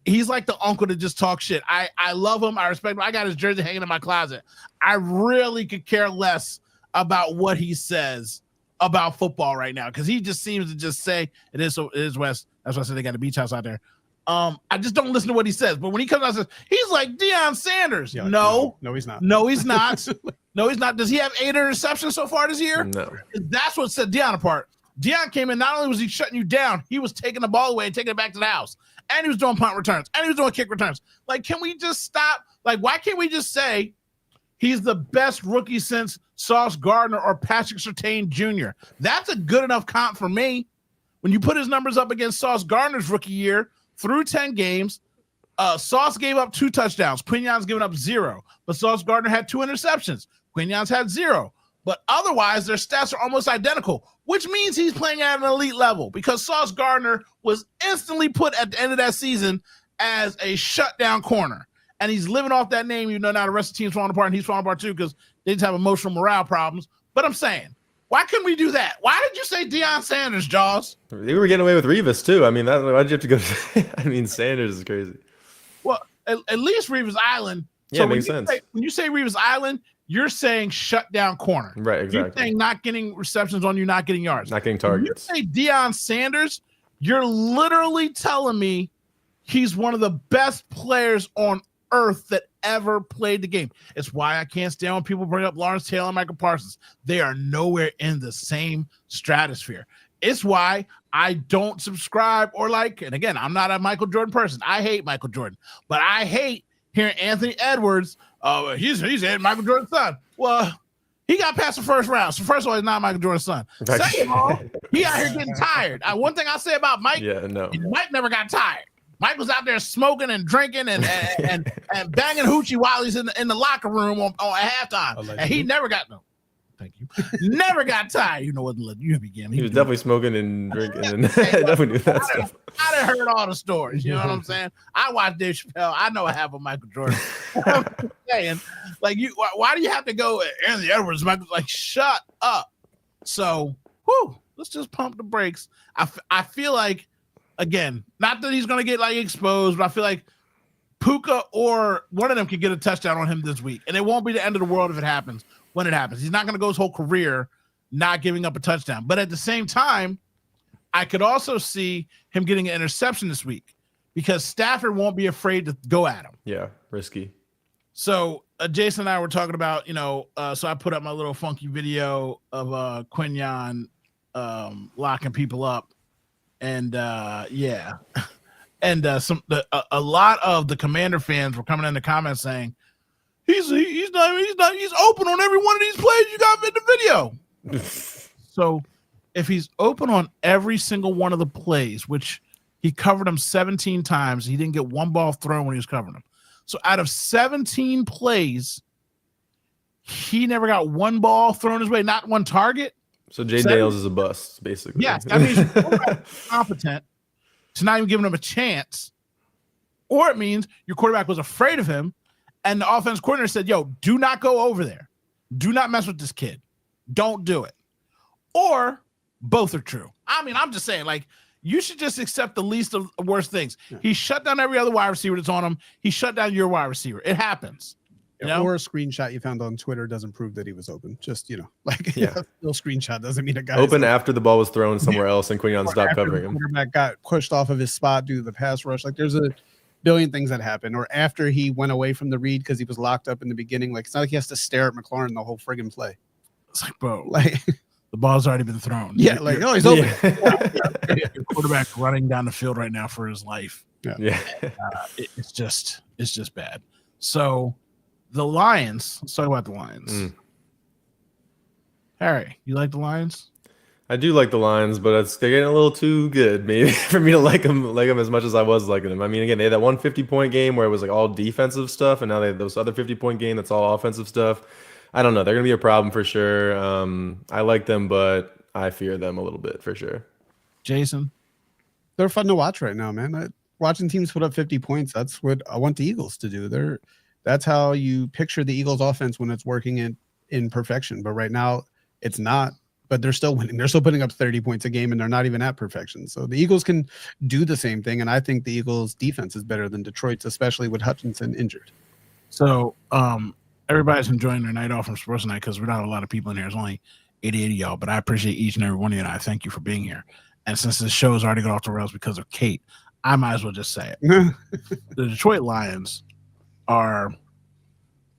He's like the uncle that just talks shit. I love him. I respect him. I got his jersey hanging in my closet. I really could care less about what he says about football right now because he just seems to just say it is West. That's why I said they got a beach house out there. I just don't listen to what he says. But when he comes out and says he's like Deion Sanders, yeah, no, he's not. No, he's not. No, he's not. Does he have 8 interceptions so far this year? No. That's what set Deion apart. Deion came in. Not only was he shutting you down, he was taking the ball away and taking it back to the house, and he was doing punt returns, and he was doing kick returns. Like, can we just stop? Like, why can't we just say he's the best rookie since Sauce Gardner or Patrick Surtain Jr.? That's a good enough comp for me. When you put his numbers up against Sauce Gardner's rookie year, through 10 games, Sauce gave up 2 touchdowns. Quignon's given up 0. But Sauce Gardner had 2 interceptions. Quignon's had 0. But otherwise, their stats are almost identical, which means he's playing at an elite level because Sauce Gardner was instantly put at the end of that season as a shutdown corner. And he's living off that name, even though now the rest of the team's falling apart, and he's falling apart too because they just have emotional morale problems. But I'm saying, why couldn't we do that? Why did you say Deion Sanders, Jaws? They were getting away with Revis too. I mean, why did you have to go? I mean, Sanders is crazy. Well, at least Revis Island. Yeah, so makes sense. When you say Revis Island, you're saying shut down corner. Right, exactly. You're saying not getting receptions on you, not getting yards. Not getting targets. When you say Deion Sanders, you're literally telling me he's one of the best players on earth that ever played the game. It's why I can't stand when people bring up Lawrence Taylor and Michael Parsons. They are nowhere in the same stratosphere. It's why I don't subscribe or like, and again, I'm not a Michael Jordan person. I hate Michael Jordan, but I hate hearing Anthony Edwards. He's Michael Jordan's son. Well, he got past the first round. So first of all, he's not Michael Jordan's son. Second of all, he out here getting tired. One thing I say about Mike, Mike never got tired. Mike was out there smoking and drinking and banging hoochie while he's in the locker room on halftime. And he never got thank you. Never got tired. You know what? You begin. He was definitely smoking and drinking. And definitely knew that stuff. I done heard all the stories. You know what I'm saying? I watched Dave Chappelle. I know half of Michael Jordan. I'm saying, like, why do you have to go Anthony Edwards? Michael's like, shut up. So, let's just pump the brakes. I feel like, again, not that he's going to get like exposed, but I feel like Puka or one of them could get a touchdown on him this week. And it won't be the end of the world if it happens. When it happens, he's not going to go his whole career not giving up a touchdown. But at the same time, I could also see him getting an interception this week because Stafford won't be afraid to go at him. Yeah, risky. So Jason and I were talking about, so I put up my little funky video of Quignon locking people up. And yeah. And a lot of the Commander fans were coming in the comments saying, He's open on every one of these plays you got in the video. So if he's open on every single one of the plays, which he covered them 17 times, he didn't get one ball thrown when he was covering them. So out of 17 plays, he never got one ball thrown his way, not one target. So Jay Daniels is a bust, basically. Yes, that means you're competent to not even giving him a chance, or it means your quarterback was afraid of him, and the offense coordinator said, "Yo, do not go over there. Do not mess with this kid. Don't do it." Or both are true. I mean, I'm just saying, like, you should just accept the least of the worst things. Yeah. He shut down every other wide receiver that's on him. He shut down your wide receiver. It happens. You know? Or a screenshot you found on Twitter doesn't prove that he was open. Just, like, still screenshot doesn't mean a guy open after the ball was thrown somewhere else and Quinion stopped covering him. Quarterback got pushed off of his spot due to the pass rush. Like, there's a billion things that happen. Or after he went away from the read because he was locked up in the beginning. Like, it's not like he has to stare at McLaurin the whole friggin' play. It's like, bro, like the ball's already been thrown. Yeah, like, oh, he's open. Your quarterback running down the field right now for his life. Yeah. It's just bad. So the Lions, let's talk about the Lions. Harry, you like the Lions? I do like the Lions, but they're getting a little too good, maybe, for me to like them as much as I was liking them. I mean, again, they had that 150-point game where it was like all defensive stuff, and now they have those other 50-point game that's all offensive stuff. I don't know. They're going to be a problem for sure. I like them, but I fear them a little bit for sure. Jason? They're fun to watch right now, man. Watching teams put up 50 points, that's what I want the Eagles to do. That's how you picture the Eagles offense when it's working in perfection. But right now, it's not. But they're still winning. They're still putting up 30 points a game, and they're not even at perfection. So the Eagles can do the same thing, and I think the Eagles' defense is better than Detroit's, especially with Hutchinson injured. So everybody's enjoying their night off from Sports Night because we're not a lot of people in here. There's only 88 of y'all, but I appreciate each and every one of you, and I thank you for being here. And since this show has already got off the rails because of Kate, I might as well just say it. The Detroit Lions are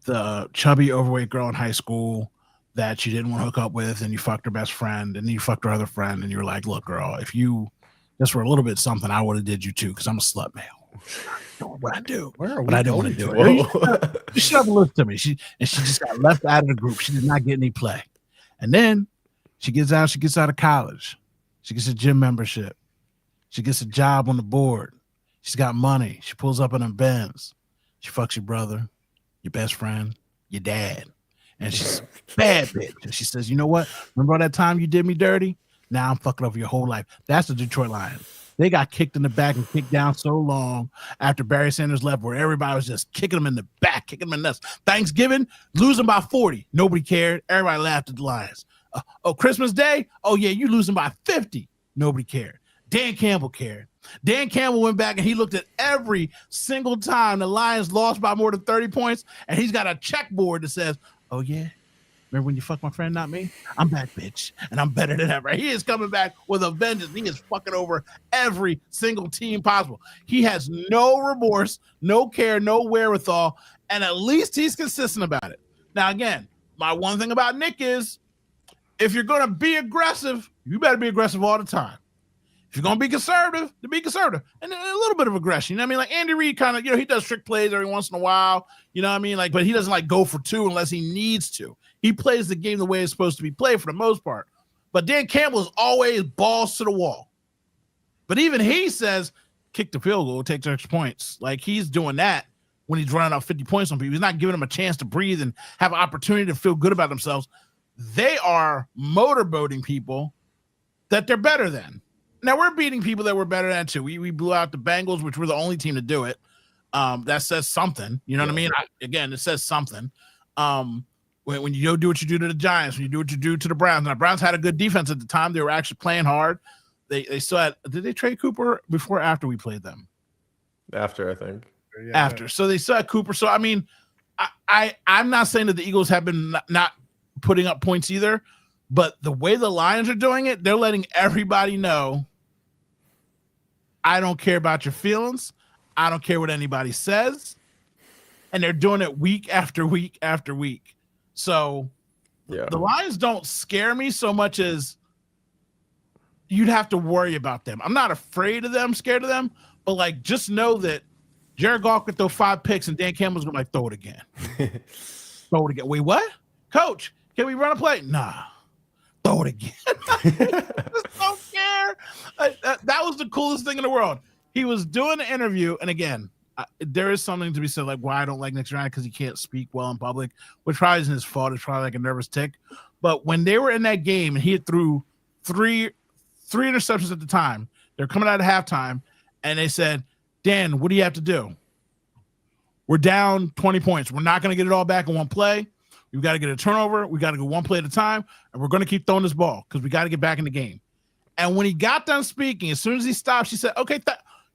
the chubby, overweight girl in high school that you didn't want to hook up with, and you fucked her best friend, and then you fucked her other friend, and you're like, look, girl, if you just were a little bit something, I would have did you too, because I'm a slut male. What I do, but I don't want to do it. You should have listened to me. She just got left out of the group. She did not get any play. And then she gets out of college. She gets a gym membership. She gets a job on the board. She's got money. She pulls up in a Benz. She fucks your brother, your best friend, your dad. And she's a bad bitch. And she says, you know what? Remember all that time you did me dirty? Now I'm fucking over your whole life. That's the Detroit Lions. They got kicked in the back and kicked down so long after Barry Sanders left where everybody was just kicking them in the back, kicking them in the nuts. Thanksgiving, losing by 40. Nobody cared. Everybody laughed at the Lions. Christmas Day? Oh, yeah, you losing by 50. Nobody cared. Dan Campbell cared. Dan Campbell went back and he looked at every single time the Lions lost by more than 30 points, and he's got a checkboard that says, oh, yeah, remember when you fucked my friend, not me? I'm back, bitch, and I'm better than ever. He is coming back with a vengeance. He is fucking over every single team possible. He has no remorse, no care, no wherewithal, and at least he's consistent about it. Now, again, my one thing about Nick is if you're going to be aggressive, you better be aggressive all the time. If you're going to be conservative, then be conservative. And a little bit of aggression. You know what I mean? Like Andy Reid kind of, he does trick plays every once in a while. You know what I mean? Like, but he doesn't like go for two unless he needs to. He plays the game the way it's supposed to be played for the most part. But Dan Campbell is always balls to the wall. But even he says, kick the field goal, take the extra points. Like he's doing that when he's running out 50 points on people. He's not giving them a chance to breathe and have an opportunity to feel good about themselves. They are motorboating people that they're better than. Now we're beating people that we're better than too. We blew out the Bengals, which were the only team to do it. That says something. You know what I mean? Again, it says something. When you do what you do to the Giants, when you do what you do to the Browns. Now, Browns had a good defense at the time. They were actually playing hard. They still had. Did they trade Cooper before or after we played them? After, I think. Yeah. After. So they still had Cooper. So I mean, I'm not saying that the Eagles have been not putting up points either, but the way the Lions are doing it, they're letting everybody know. I don't care about your feelings. I don't care what anybody says. And they're doing it week after week after week. So the Lions don't scare me so much as you'd have to worry about them. I'm not afraid of them, scared of them, but like just know that Jared Goff could throw 5 picks and Dan Campbell's going to like throw it again. Throw it again. Wait, what? Coach, can we run a play? Nah. Throw it again. I just don't care. That was the coolest thing in the world. He was doing an interview, and again, there is something to be said, like why I don't like Nick Sirianni, because he can't speak well in public, which probably isn't his fault. It's probably like a nervous tick. But when they were in that game and he had threw three interceptions at the time, they're coming out of halftime, and they said, Dan, what do you have to do? We're down 20 points. We're not going to get it all back in one play. We've got to get a turnover. We got to go one play at a time, and we're going to keep throwing this ball because we got to get back in the game. And when he got done speaking, as soon as he stopped, she said, okay,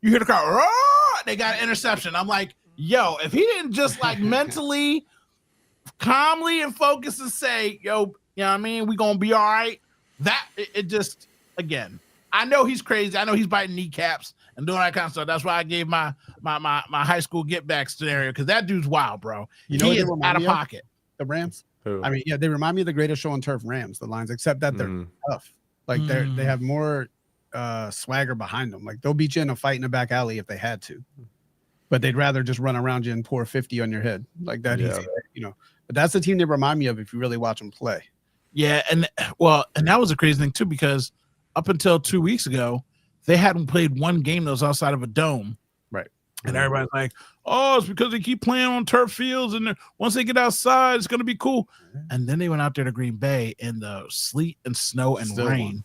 you hear the crowd, "Roar!" They got an interception. I'm like, yo, if he didn't just like mentally, calmly and focus and say, yo, you know what I mean? We going to be all right. It just, again, I know he's crazy. I know he's biting kneecaps and doing that kind of stuff. That's why I gave my high school get back scenario, because that dude's wild, bro. He is out of pocket. The Rams. Who? I mean, yeah, they remind me of the Greatest Show on Turf Rams, the Lions, except that they're tough. Like they have more swagger behind them. Like they'll beat you in a fight in a back alley if they had to, but they'd rather just run around you and pour 50 on your head like that. Yeah. Easy, you know. But that's the team they remind me of if you really watch them play. Yeah, and that was a crazy thing too, because up until 2 weeks ago, they hadn't played one game that was outside of a dome. Right. And everybody's like, oh, it's because they keep playing on turf fields, and once they get outside, it's going to be cool. And then they went out there to Green Bay in the sleet and snow and rain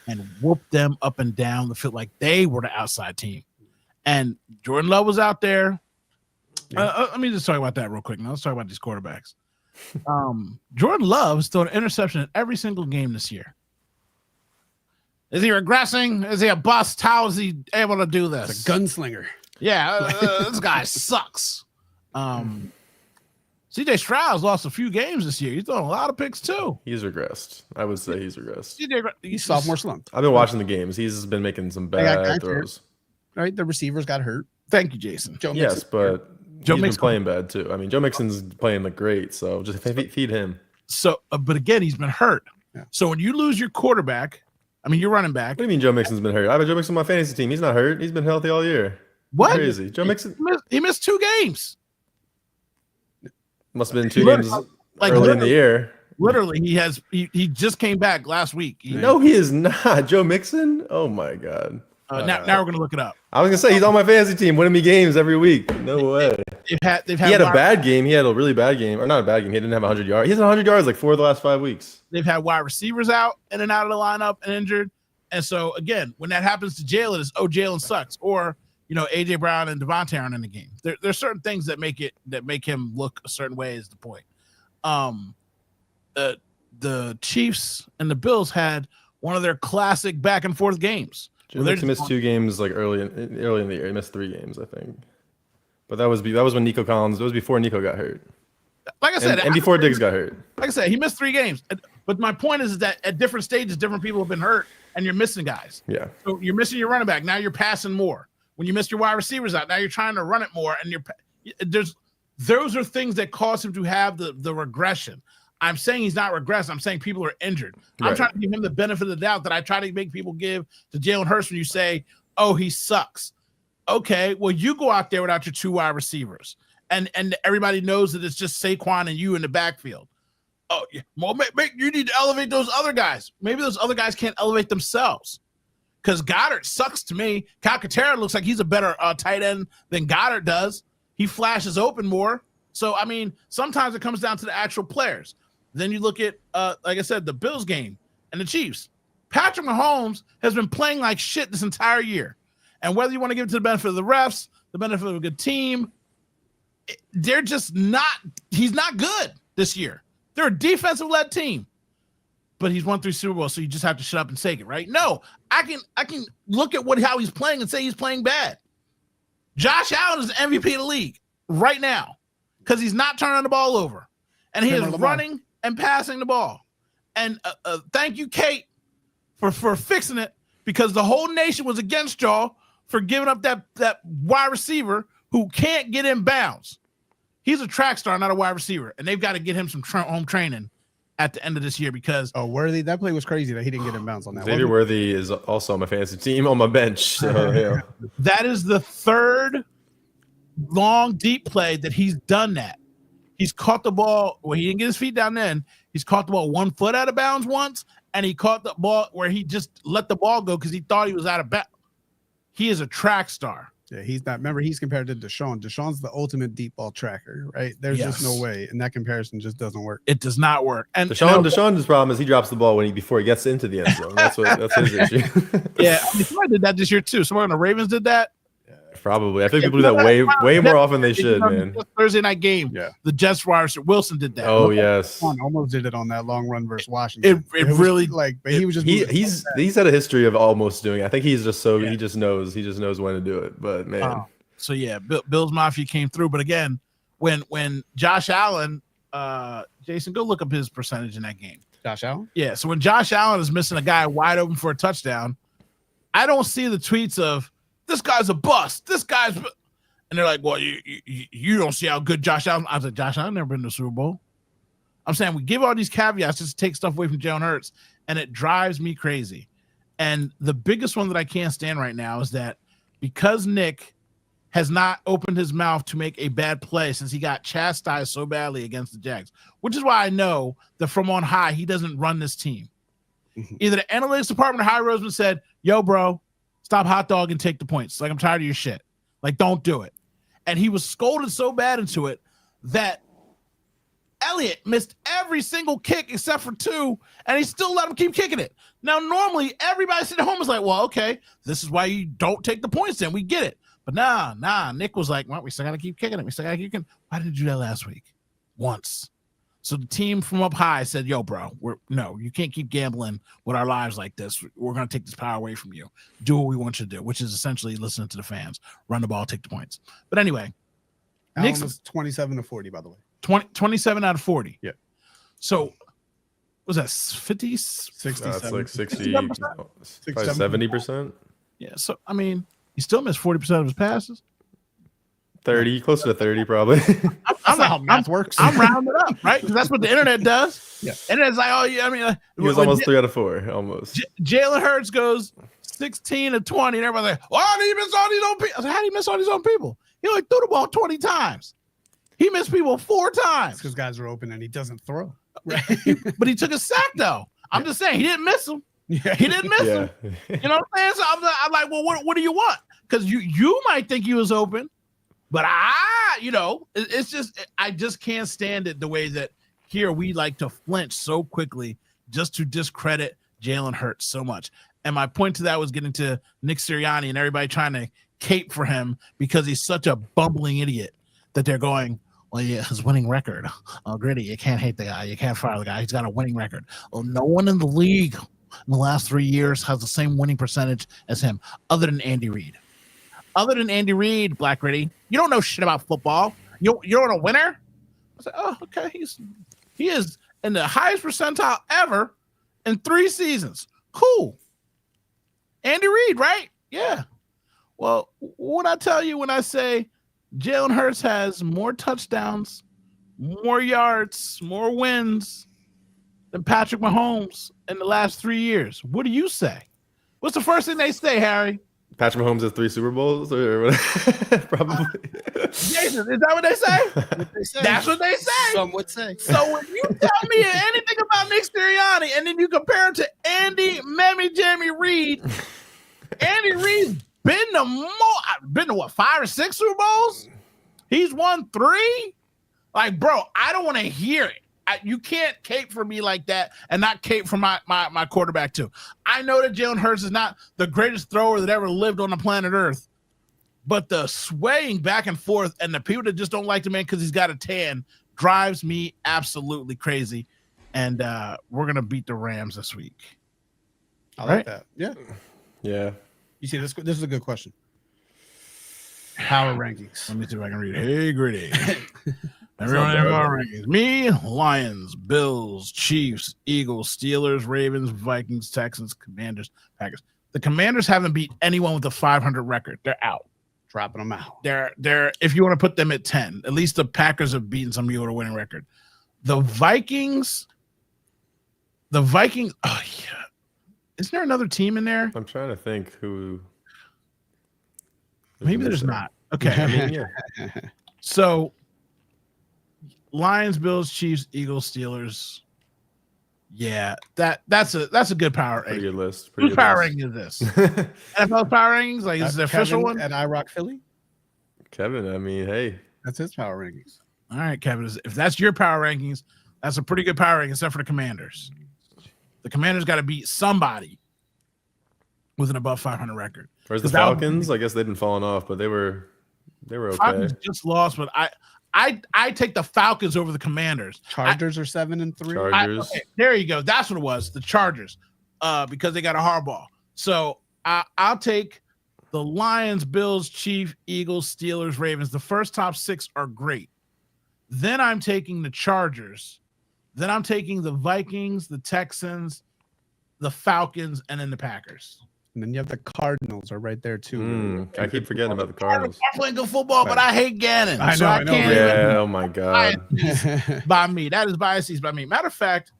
and whooped them up and down the field like they were the outside team. And Jordan Love was out there. Yeah. Let me just talk about that real quick. Now let's talk about these quarterbacks. Jordan Love has thrown an interception in every single game this year. Is he regressing? Is he a bust? How is he able to do this? It's a gunslinger. Yeah, this guy sucks. CJ Stroud's lost a few games this year. He's thrown a lot of picks too. He's regressed. I would say he's regressed. He's sophomore slump. I've been watching the games. He's been making some bad throws. Right, the receivers got hurt. Thank you, Jason. Joe yes, Mixon. but Joe he's Mixon been playing bad too. I mean, Joe Mixon's playing like great, so just feed him. So, but again, he's been hurt. Yeah. So when you lose your quarterback, I mean, your running back. What do you mean Joe Mixon's been hurt? I have Joe Mixon on my fantasy team. He's not hurt. He's been healthy all year. What? Crazy. Joe Mixon. He missed 2 games. Must have been 2 games like early in the year. Literally, he just came back last week. No, he is not. Joe Mixon? Oh my God. Now we're gonna look it up. I was gonna say he's on my fantasy team, winning me games every week. No way. They've had he had a bad game. He had a really bad game, or not a bad game. He didn't have 100 yards. He has 100 yards like 4 of the last 5 weeks. They've had wide receivers out in and out of the lineup and injured. And so again, when that happens to Jalen, it's Jalen sucks, or AJ Brown and Devontae aren't in the game. There's certain things that make him look a certain way. Is the point. The Chiefs and the Bills had one of their classic back and forth games. He missed 2 games like early in the year. He missed 3 games, I think. But that was when Nico Collins. That was before Nico got hurt. Like I said, and before Diggs got hurt. Like I said, he missed 3 games. But my point is that at different stages, different people have been hurt, and you're missing guys. Yeah. So you're missing your running back. Now you're passing more. When you missed your wide receivers out, now you're trying to run it more, and those are things that cause him to have the regression. I'm saying he's not regressed. I'm saying people are injured. I'm trying to give him the benefit of the doubt that I try to make people give to Jalen Hurts when you say, oh, he sucks. Okay, well, you go out there without your 2 wide receivers, and everybody knows that it's just Saquon and you in the backfield. Oh, yeah. Well, you need to elevate those other guys. Maybe those other guys can't elevate themselves, because Goddard sucks to me. Calcaterra looks like he's a better tight end than Goddard does. He flashes open more. So, I mean, sometimes it comes down to the actual players. Then you look at, like I said, the Bills game and the Chiefs. Patrick Mahomes has been playing like shit this entire year. And whether you want to give it to the benefit of the refs, the benefit of a good team, they're just not – he's not good this year. They're a defensive-led team. But he's won 3 Super Bowls, so you just have to shut up and take it, right? No, I can look at how he's playing and say he's playing bad. Josh Allen is the MVP of the league right now because he's not turning the ball over. And he is running and passing the ball. And thank you, Kate, for fixing it, because the whole nation was against y'all for giving up that wide receiver who can't get in bounds. He's a track star, not a wide receiver, and they've got to get him some home training at the end of this year because Worthy, that play was crazy that he didn't get in bounds on that. Xavier Worthy is also on my fantasy team on my bench. So, yeah. That is the 3rd long deep play that he's done that. He's caught the ball where he didn't get his feet down then. He's caught the ball 1 foot out of bounds once, and he caught the ball where he just let the ball go because he thought he was out of bounds. He is a track star. Yeah, he's not. Remember, he's compared to Deshaun. Deshaun's the ultimate deep ball tracker, right? There's just no way, and that comparison just doesn't work. It does not work. And Deshaun's problem is he drops the ball before he gets into the end zone. That's his issue. Yeah, I mean, somebody did that this year too. Someone on the Ravens did that. Probably. I think people do that way more often than they should, man. Thursday night game. Yeah. The Jets Wilson did that. Oh, yes. Almost did it on that long run versus Washington. It really but he was just he's had a history of almost doing it. I think he's just he just knows when to do it. But man. So yeah, Bills Mafia came through. But again, when Josh Allen, Jason, go look up his percentage in that game. Josh Allen? Yeah. So when Josh Allen is missing a guy wide open for a touchdown, I don't see the tweets of this guy's a bust. This guy's, and they're like, well, you don't see how good Josh Allen. I was like, Josh Allen never been to the Super Bowl. I'm saying we give all these caveats just to take stuff away from Jalen Hurts, and it drives me crazy. And the biggest one that I can't stand right now is that because Nick has not opened his mouth to make a bad play since he got chastised so badly against the Jags, which is why I know that from on high, he doesn't run this team. Either the analytics department or High Roseman said, yo, bro, stop hot dog and take the points. Like, I'm tired of your shit. Like, don't do it. And he was scolded so bad into it that Elliott missed every single kick except for 2, and he still let him keep kicking it. Now, normally, everybody sitting at home is like, well, okay, this is why you don't take the points then. We get it. But nah. Nick was like, well, we still got to keep kicking it. We still got to keep kicking it. Why did you do that last week? Once. So the team from up high said, yo, bro, you can't keep gambling with our lives like this. We're going to take this power away from you. Do what we want you to do, which is essentially listening to the fans. Run the ball, take the points. But anyway. Nick's was 27-40, by the way. 27 out of 40. Yeah. So was that 50? 60, that's like 60, 70%. Yeah. So, I mean, he still missed 40% of his passes. 30, close to 30, probably. That's not how math works. I'm rounding it up, right? Because that's what the internet does. Yeah. And it's like, oh, yeah, I mean, he was almost 3 out of 4, almost. Jalen Hurts goes 16 to 20, and everybody's like, oh, he missed all these own people. I said, how did he miss all these own people? He only threw the ball 20 times. He missed people 4 times. Because guys are open and he doesn't throw. Right? But he took a sack, though. I'm just saying, he didn't miss them. Yeah. He didn't miss them. You know what I'm saying? So I'm like, well, what do you want? Because you might think he was open. But it's just, I just can't stand it the way that here we like to flinch so quickly just to discredit Jalen Hurts so much. And my point to that was getting to Nick Sirianni and everybody trying to cape for him because he's such a bumbling idiot that they're going, well, yeah, his winning record. Oh, Gritty, you can't hate the guy. You can't fire the guy. He's got a winning record. Well, no one in the league in the last 3 years has the same winning percentage as him other than Andy Reid. Other than Andy Reid, Black Gritty, you don't know shit about football. You're a winner? I said, oh, okay. He is in the highest percentile ever in 3 seasons. Cool. Andy Reid, right? Yeah. Well, what I tell you when I say Jalen Hurts has more touchdowns, more yards, more wins than Patrick Mahomes in the last 3 years, what do you say? What's the first thing they say, Harry? Patrick Mahomes has 3 Super Bowls, or probably. Jason, is that what they say? That's what they say. Some would say. So when you tell me anything about Nick Sirianni, and then you compare him to Andy Mammy Jammy Reid, Andy Reid's been to what, 5 or 6 Super Bowls? He's won 3. Like, bro, I don't want to hear it. You can't cape for me like that and not cape for my quarterback too. I know that Jalen Hurts is not the greatest thrower that ever lived on the planet Earth, but the swaying back and forth and the people that just don't like the man because he's got a tan drives me absolutely crazy. And we're going to beat the Rams this week. I like that. Yeah. Yeah. You see, this is a good question. Power rankings. Let me see if I can read it. Hey, Gritty. Everyone in power rankings. Me, Lions, Bills, Chiefs, Eagles, Steelers, Ravens, Vikings, Texans, Commanders, Packers. The Commanders haven't beat anyone with a 500 record. They're out. Dropping them out. They're if you want to put them at 10. At least the Packers have beaten some people with a winning record. The Vikings. Oh yeah. Isn't there another team in there? I'm trying to think who. Maybe there's not. Okay. I mean, yeah. So Lions, Bills, Chiefs, Eagles, Steelers, Yeah, that's a good power Pretty ranking. good list. Whose power ranking is this? NFL power rankings? Like, is it the official one? At iRock Philly. Kevin, I mean, hey. That's his power rankings. All right, Kevin. If that's your power rankings, that's a pretty good power ranking, except for the Commanders. The Commanders got to beat somebody with an above 500 record. Where's the Falcons? I guess they've been falling off, but they were okay. Falcons just lost, but I take the Falcons over the Commanders. Chargers are 7-3. Chargers. Okay, there you go. That's what it was. The Chargers, because they got a hardball. So I'll take the Lions, Bills, Chiefs, Eagles, Steelers, Ravens. The first top 6 are great. Then I'm taking the Chargers. Then I'm taking the Vikings, the Texans, the Falcons, and then the Packers. And then you have the Cardinals are right there too. I keep forgetting about the Cardinals. I'm playing good football, but I hate Gannon. I know. Yeah, oh my God. By me. That is biases by me. Matter of fact,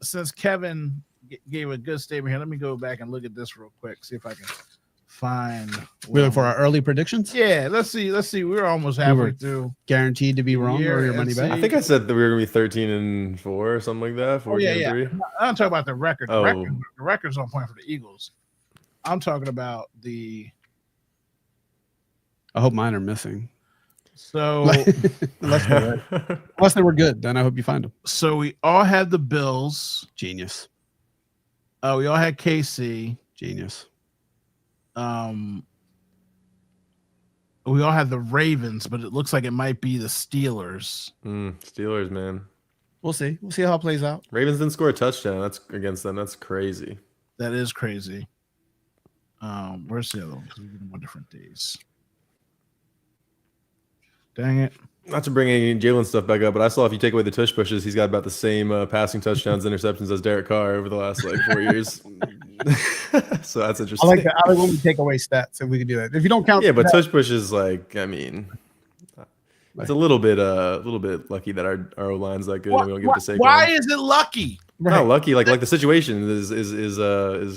since Kevin gave a good statement here, let me go back and look at this real quick, see if I can find. We look for our early predictions. Yeah, let's see. We're almost halfway through. Guaranteed to be wrong or your money back. I think I said that we were gonna be 13-4 or something like that. 14-3. I'm talking about the record. Oh. The record's on point for the Eagles. I'm talking about the. I hope mine are missing. So unless they were good, then I hope you find them. So we all had the Bills. Genius. We all had KC. Genius. We all had the Ravens, but it looks like it might be the Steelers. Steelers, man. We'll see. We'll see how it plays out. Ravens didn't score a touchdown. That's against them. That's crazy. That is crazy. Where's the other one? Because we get them on different days. Dang it. Not to bring any Jalen stuff back up, but I saw if you take away the tush pushes, he's got about the same passing touchdowns, interceptions as Derek Carr over the last 4 years. So that's interesting. I like when we take away stats if we can do that. If you don't count, yeah, but tush pushes, it's a little bit lucky that our O-line's that good and we don't give it to Saquon. Why is it lucky? Not lucky, like the situation is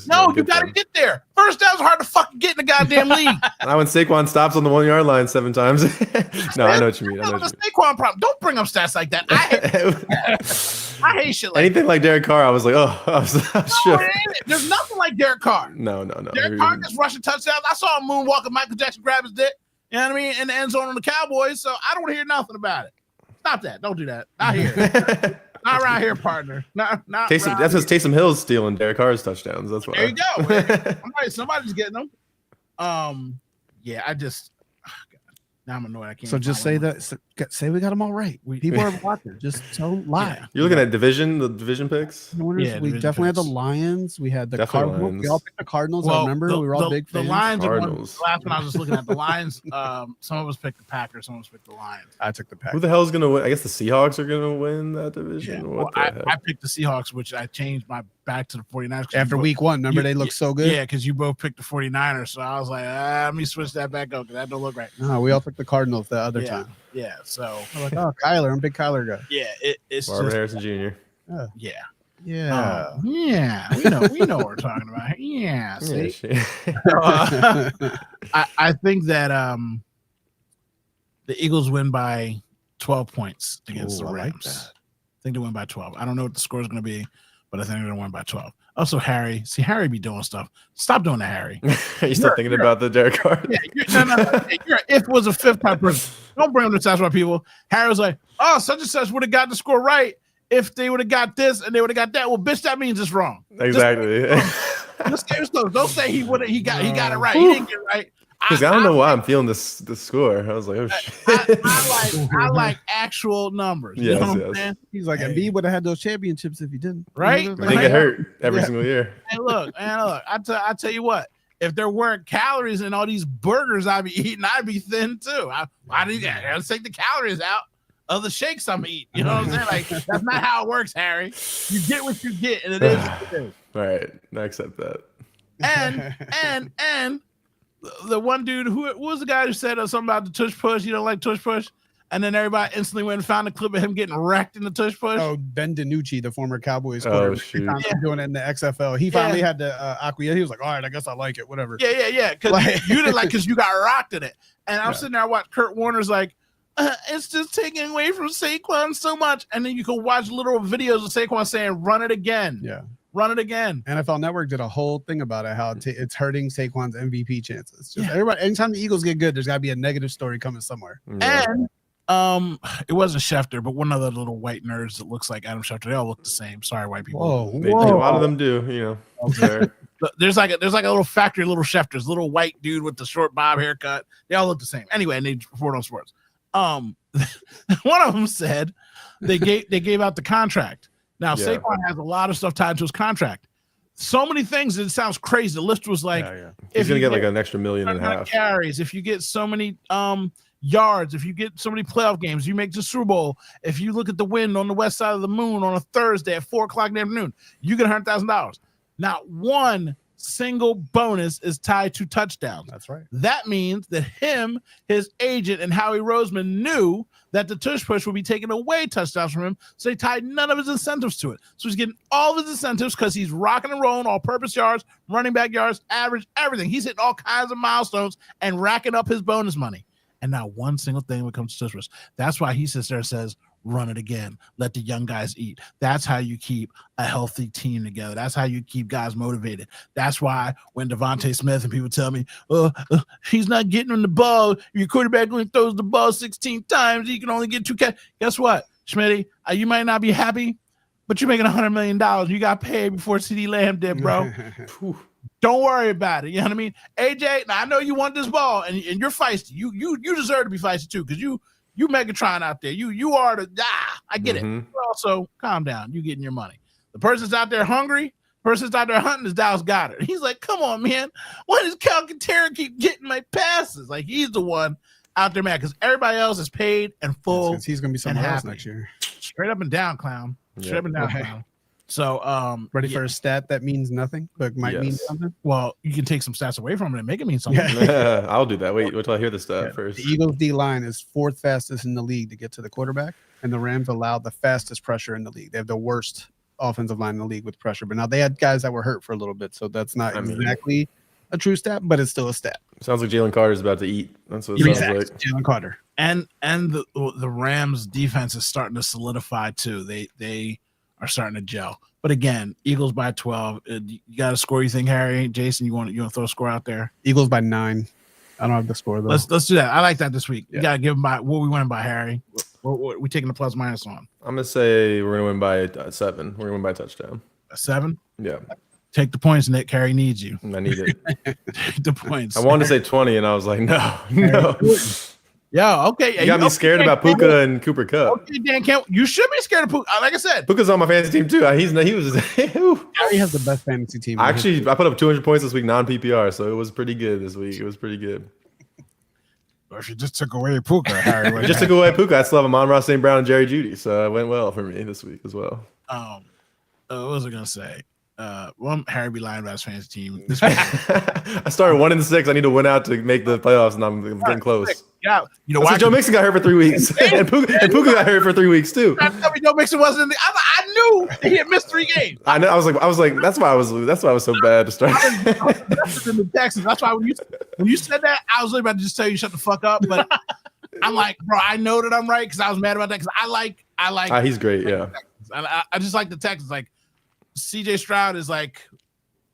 no, you gotta get there. First down's hard to fucking get in the goddamn league. Now when Saquon stops on the 1 yard line 7 times. No, I know what you mean. Saquon problem. Don't bring up stats like that. I hate shit like anything that. like Derek Carr. I was like, I was sure. There's nothing like Derek Carr. No. Derek Carr just rushing touchdowns. I saw him moonwalking Michael Jackson grab his dick. You know what I mean? In the end zone on the Cowboys. So I don't hear nothing about it. Stop that. Don't do that. Not here. Not around here, partner. Not Taysom, that's because Taysom Hill's stealing Derek Carr's touchdowns. That's why. There you go. Somebody's getting them. Yeah, I just now I'm annoyed. I can't. So just say that. Say we got them all right. People are watching. Just don't lie. Yeah. You're looking at the division picks. Yeah, we definitely had the Lions. We had the Definitely Cardinals. Lions. We all picked the Cardinals. I remember we were all big fans. The Lions. Cardinals. The last one I was just looking at the Lions. Some of us picked the Packers. Some of us picked the Lions. I took the Packers. Who the hell is gonna win? I guess the Seahawks are gonna win that division. Yeah, What well, the heck? I picked the Seahawks, which I changed my back to the 49ers. After week 1, remember they looked so good? Yeah, because you both picked the 49ers. So I was like, let me switch that back up because that don't look right. No, we all took the Cardinals the other time. Yeah, so I'm like, oh, Kyler, I'm a big Kyler guy. yeah, it's Barbara just Harrison Jr. yeah. Yeah. We know what we're talking about. Yeah, see? Yeah, I think that the Eagles win by 12 points against the Rams. I think they win by 12. I don't know what the score is going to be, but I think they're going to win by 12. Also, Harry be doing stuff. Stop doing that, Harry. Are you still thinking about the Derek Carr? Yeah, if was a fifth type person. Don't bring them to that's why people. Harry was like, oh, such and such would have got the score right if they would have got this and they would have got that. Well, bitch, that means it's wrong. Exactly. Don't say he got it right. He didn't get it right. Because I don't know why I'm feeling this score. I was like, oh shit. I like actual numbers. Yes, You know what I'm saying? He's like, Embiid would have had those championships if he didn't. Right? I think it hurt every single year. Hey, look. I tell you what. If there weren't calories in all these burgers I'd be eating, I'd be thin too. I gotta take the calories out of the shakes I'm eating. You know what I'm saying? Like that's not how it works, Harry. You get what you get, and it is what it is. All right, I accept that. And the one dude who was the guy who said something about the tush push. You don't like tush push, and then everybody instantly went and found a clip of him getting wrecked in the tush push. Oh, Ben DiNucci, the former Cowboys Oh, quarterback, shoot. doing it in the XFL. He finally had to acquiesce. He was like, all right, I guess I like it, whatever. Yeah. Because you didn't like because you got rocked in it. And I'm sitting there, I watch Kurt Warner's like, it's just taking away from Saquon so much. And then you can watch literal videos of Saquon saying, run it again. Yeah. Run it again. NFL Network did a whole thing about it, how it's hurting Saquon's MVP chances. Just everybody, anytime the Eagles get good, there's got to be a negative story coming somewhere. Yeah. And it wasn't Schefter, but one of the little white nerds that looks like Adam Schefter. They all look the same. Sorry, white people. A lot of them do, you know. There's like a little factory, little Schefters, little white dude with the short bob haircut. They all look the same. Anyway, and they report on sports. One of them said they gave out the contract. Now, Saquon has a lot of stuff tied to his contract. So many things that it sounds crazy. The list was like, he's going to get like an extra $1.5 million. Carries, if you get so many yards, if you get so many playoff games, you make the Super Bowl. If you look at the wind on the west side of the moon on a Thursday at 4:00 in the afternoon, you get $100,000. Not one single bonus is tied to touchdowns. That's right. That means that him, his agent, and Howie Roseman knew that the tush push would be taking away touchdowns from him, so they tied none of his incentives to it. So he's getting all of his incentives because he's rocking and rolling, all-purpose yards, running back yards, average, everything. He's hitting all kinds of milestones and racking up his bonus money. And not one single thing when it comes to tush push. That's why he sits there and says, run it again. Let the young guys eat. That's how you keep a healthy team together. That's how you keep guys motivated. That's why when Devontae Smith and people tell me, he's not getting on the ball. Your quarterback only throws the ball 16 times. He can only get 2 catches. Guess what, Schmitty? You might not be happy, but you're making $100 million. You got paid before CeeDee Lamb did, bro. Don't worry about it. You know what I mean? AJ, now I know you want this ball, and you're feisty. You deserve to be feisty too, because you Megatron out there. You are the I get it. But also, calm down. You getting your money. The person's out there hungry. Person's out there hunting is Dallas Goedert. He's like, come on, man. Why does Calcaterra keep getting my passes? Like, he's the one out there, man, because everybody else is paid and full. He's gonna be somewhere else next year. Straight up and down, clown. Straight up and down, clown. So, ready for a stat that means nothing, but might mean something? Well, you can take some stats away from it and make it mean something. Yeah, I'll do that. Wait till I hear the stat first. The Eagles D-line is 4th fastest in the league to get to the quarterback, and the Rams allowed the fastest pressure in the league. They have the worst offensive line in the league with pressure, but now they had guys that were hurt for a little bit, so that's not exactly a true stat, but it's still a stat. Sounds like Jalen Carter's about to eat. That's what it sounds like. Jalen Carter. And the Rams defense is starting to solidify too. They are starting to gel. But again, Eagles by 12. You got a score you think, Harry? Jason, you want to throw a score out there? Eagles by 9. I don't have the score though. Let's do that. I like that this week. You gotta give them by what we winning by, Harry. What we taking the plus minus on? I'm gonna say we're gonna win by 7. We're gonna win by a touchdown. A 7? Yeah. Take the points, Nick. Harry needs you. I need it. Take the points. I wanted to say 20, and I was like, no. Yeah, okay. You got me scared about Puka and Cooper Kupp. Okay, Dan Campbell. You should be scared of Puka. Like I said, Puka's on my fantasy team too. He was. Harry has the best fantasy team. I put up 200 points this week, non-PPR, so it was pretty good this week. It was pretty good. Or if you just took away Puka, Harry. Just took away Puka. I still have Amon-Ra St. Brown and Jerry Jeudy, so it went well for me this week as well. What was I gonna say? Harry be lying about his fantasy team. This I started 1-6. I need to win out to make the playoffs, and I'm getting close. Yeah, you know why? So Joe Mixon got hurt for 3 weeks, and Puka got hurt for 3 weeks too. Joe Mixon wasn't in the. I knew he had missed 3 games. I know. I was like, that's why I was so bad to start. That's in the Texans. That's why when you said that, I was about to just tell you shut the fuck up. But I'm like, bro, I know that I'm right because I was mad about that because I like. He's great. Yeah. I just like the Texans. Like CJ Stroud is like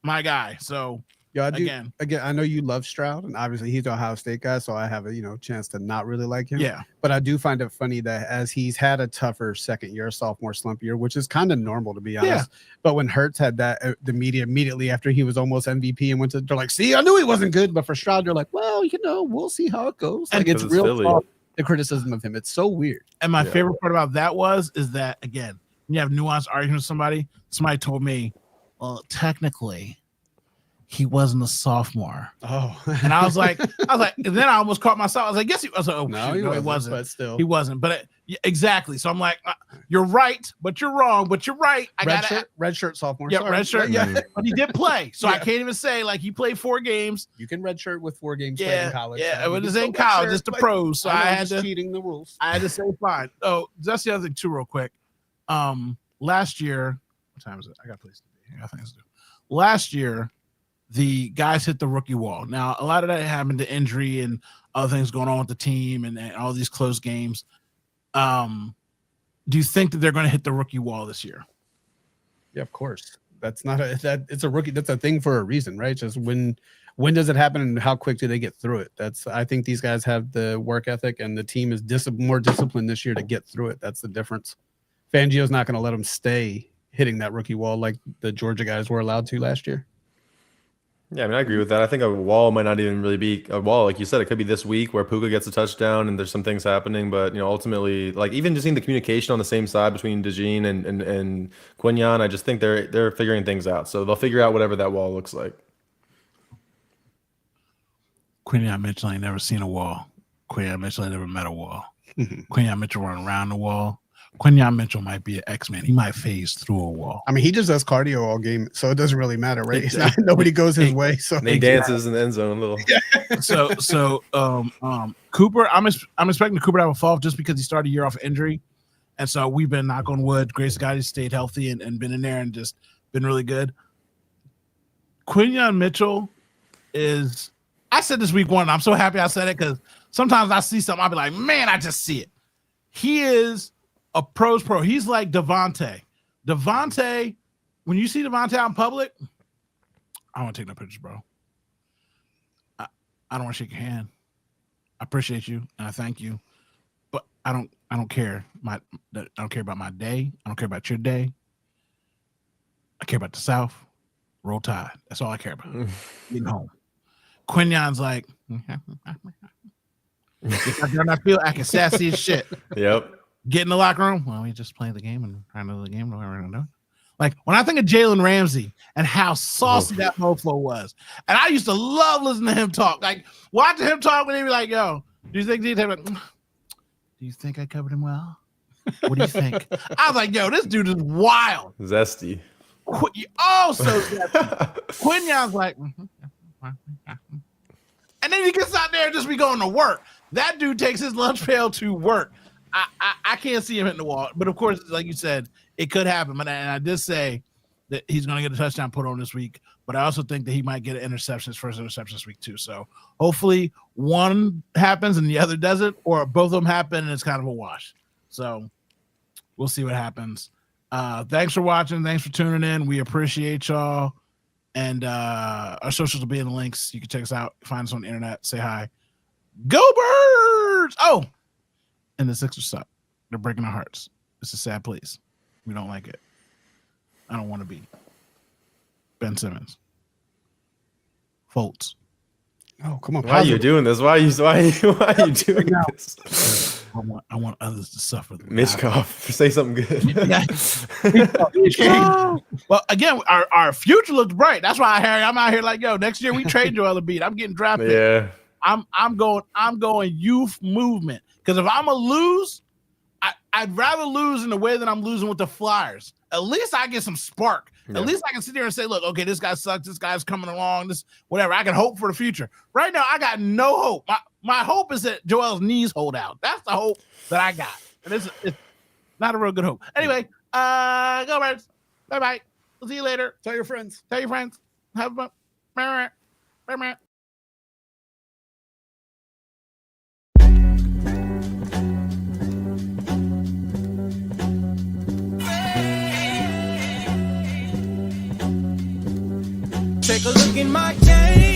my guy. So. Yeah, again, I know you love Stroud, and obviously he's an Ohio State guy, so I have a chance to not really like him. Yeah, but I do find it funny that as he's had a tougher second year, sophomore slump year, which is kind of normal to be honest. Yeah. But when Hurts had that, the media immediately after he was almost MVP and they're like, "See, I knew he wasn't good." But for Stroud, they're like, "Well, we'll see how it goes." Like it's real tough, the criticism of him. It's so weird. And my favorite part about that is that again, when you have nuanced arguments with somebody told me, "Well, technically." He wasn't a sophomore. Oh, and I was like, and then I almost caught myself. I was like, yes, he was. Oh, no, he wasn't. But still, he wasn't. But exactly. So I'm like, you're right, but you're wrong. But you're right. Red shirt sophomore. Yeah, red shirt. Yeah, but he did play. So I can't even say like he played 4 games. You can red shirt with 4 games in college. Yeah, but it's in college. It's the pros. So I had to cheating the rules. I had to say fine. Oh, that's the other thing too, real quick. Last year, what time is it? I got places to be. I got things to do. Last year. the guys hit the rookie wall. Now, a lot of that happened to injury and other things going on with the team and all these close games. Do you think that they're going to hit the rookie wall this year? Yeah, of course. That's not it's a rookie. That's a thing for a reason, right? Just when does it happen and how quick do they get through it? I think these guys have the work ethic and the team is more disciplined this year to get through it. That's the difference. Fangio's not going to let them stay hitting that rookie wall like the Georgia guys were allowed to last year. Yeah, I mean, I agree with that. I think a wall might not even really be a wall. Like you said, it could be this week where Puka gets a touchdown and there's some things happening. But, ultimately, like even just seeing the communication on the same side between DeJean and Quinyon, I just think they're figuring things out. So they'll figure out whatever that wall looks like. Quinyon Mitchell ain't never seen a wall. Quinyon Mitchell ain't never met a wall. Quinyon Mitchell run around the wall. Quinyon Mitchell might be an X-Man. He might phase through a wall. I mean, he just does cardio all game, so it doesn't really matter, right? It's not, nobody goes his way. So he dances in the end zone a little. So Cooper, I'm expecting Cooper to have a fall just because he started a year off injury, and so we've been knock on wood. Grace God, he stayed healthy and been in there and just been really good. Quinyon Mitchell is. I said this week one. I'm so happy I said it because sometimes I see something, I'll be like, man, I just see it. He is a pro's pro. He's like Devontae. Devontae, when you see Devontae out in public, I don't want to take no pictures, bro. I don't want to shake your hand. I appreciate you and I thank you, but I don't care. I don't care about my day. I don't care about your day. I care about the South. Roll Tide. That's all I care about. Getting home. Quinyon's like, if I do not feel acting sassy as shit. Yep. Get in the locker room. Well, we just play the game and try to know the game. Like when I think of Jalen Ramsey and how saucy that mofo was, and I used to love listening to him talk. Like watching him talk when he'd be like, "Yo, do you think I covered him well? What do you think?" I was like, "Yo, this dude is wild, zesty." So zesty. Quinyon's like, and then he gets out there and just be going to work. That dude takes his lunch pail to work. I can't see him hitting the wall, but of course, like you said, it could happen. And I did say that he's going to get a touchdown put on this week, but I also think that he might get an interception, his first interception this week too. So hopefully one happens and the other doesn't, or both of them happen and it's kind of a wash. So we'll see what happens. Thanks for watching. Thanks for tuning in. We appreciate y'all. And our socials will be in the links. You can check us out, find us on the internet, say hi. Go Birds! Oh, and the Sixers suck. They're breaking our hearts. It's a sad place. We don't like it. I don't want to be. Ben Simmons. Fultz. Oh, come on. Why are you doing this? Why are you doing this? I want others to suffer. Mishkov, say something good. Well, again, our future looks bright. That's why I'm out here like, yo, next year we trade Joel Embiid. I'm getting drafted. Yeah. I'm going youth movement. Because if I'm a lose, I'd rather lose in the way that I'm losing with the Flyers. At least I get some spark. Yeah. At least I can sit there and say, look, okay, this guy sucks. This guy's coming along. This whatever. I can hope for the future. Right now, I got no hope. My hope is that Joel's knees hold out. That's the hope that I got. And it's not a real good hope. Anyway, go Birds. Bye-bye. We'll see you later. Tell your friends. Have fun. Bye. Take a look in my game.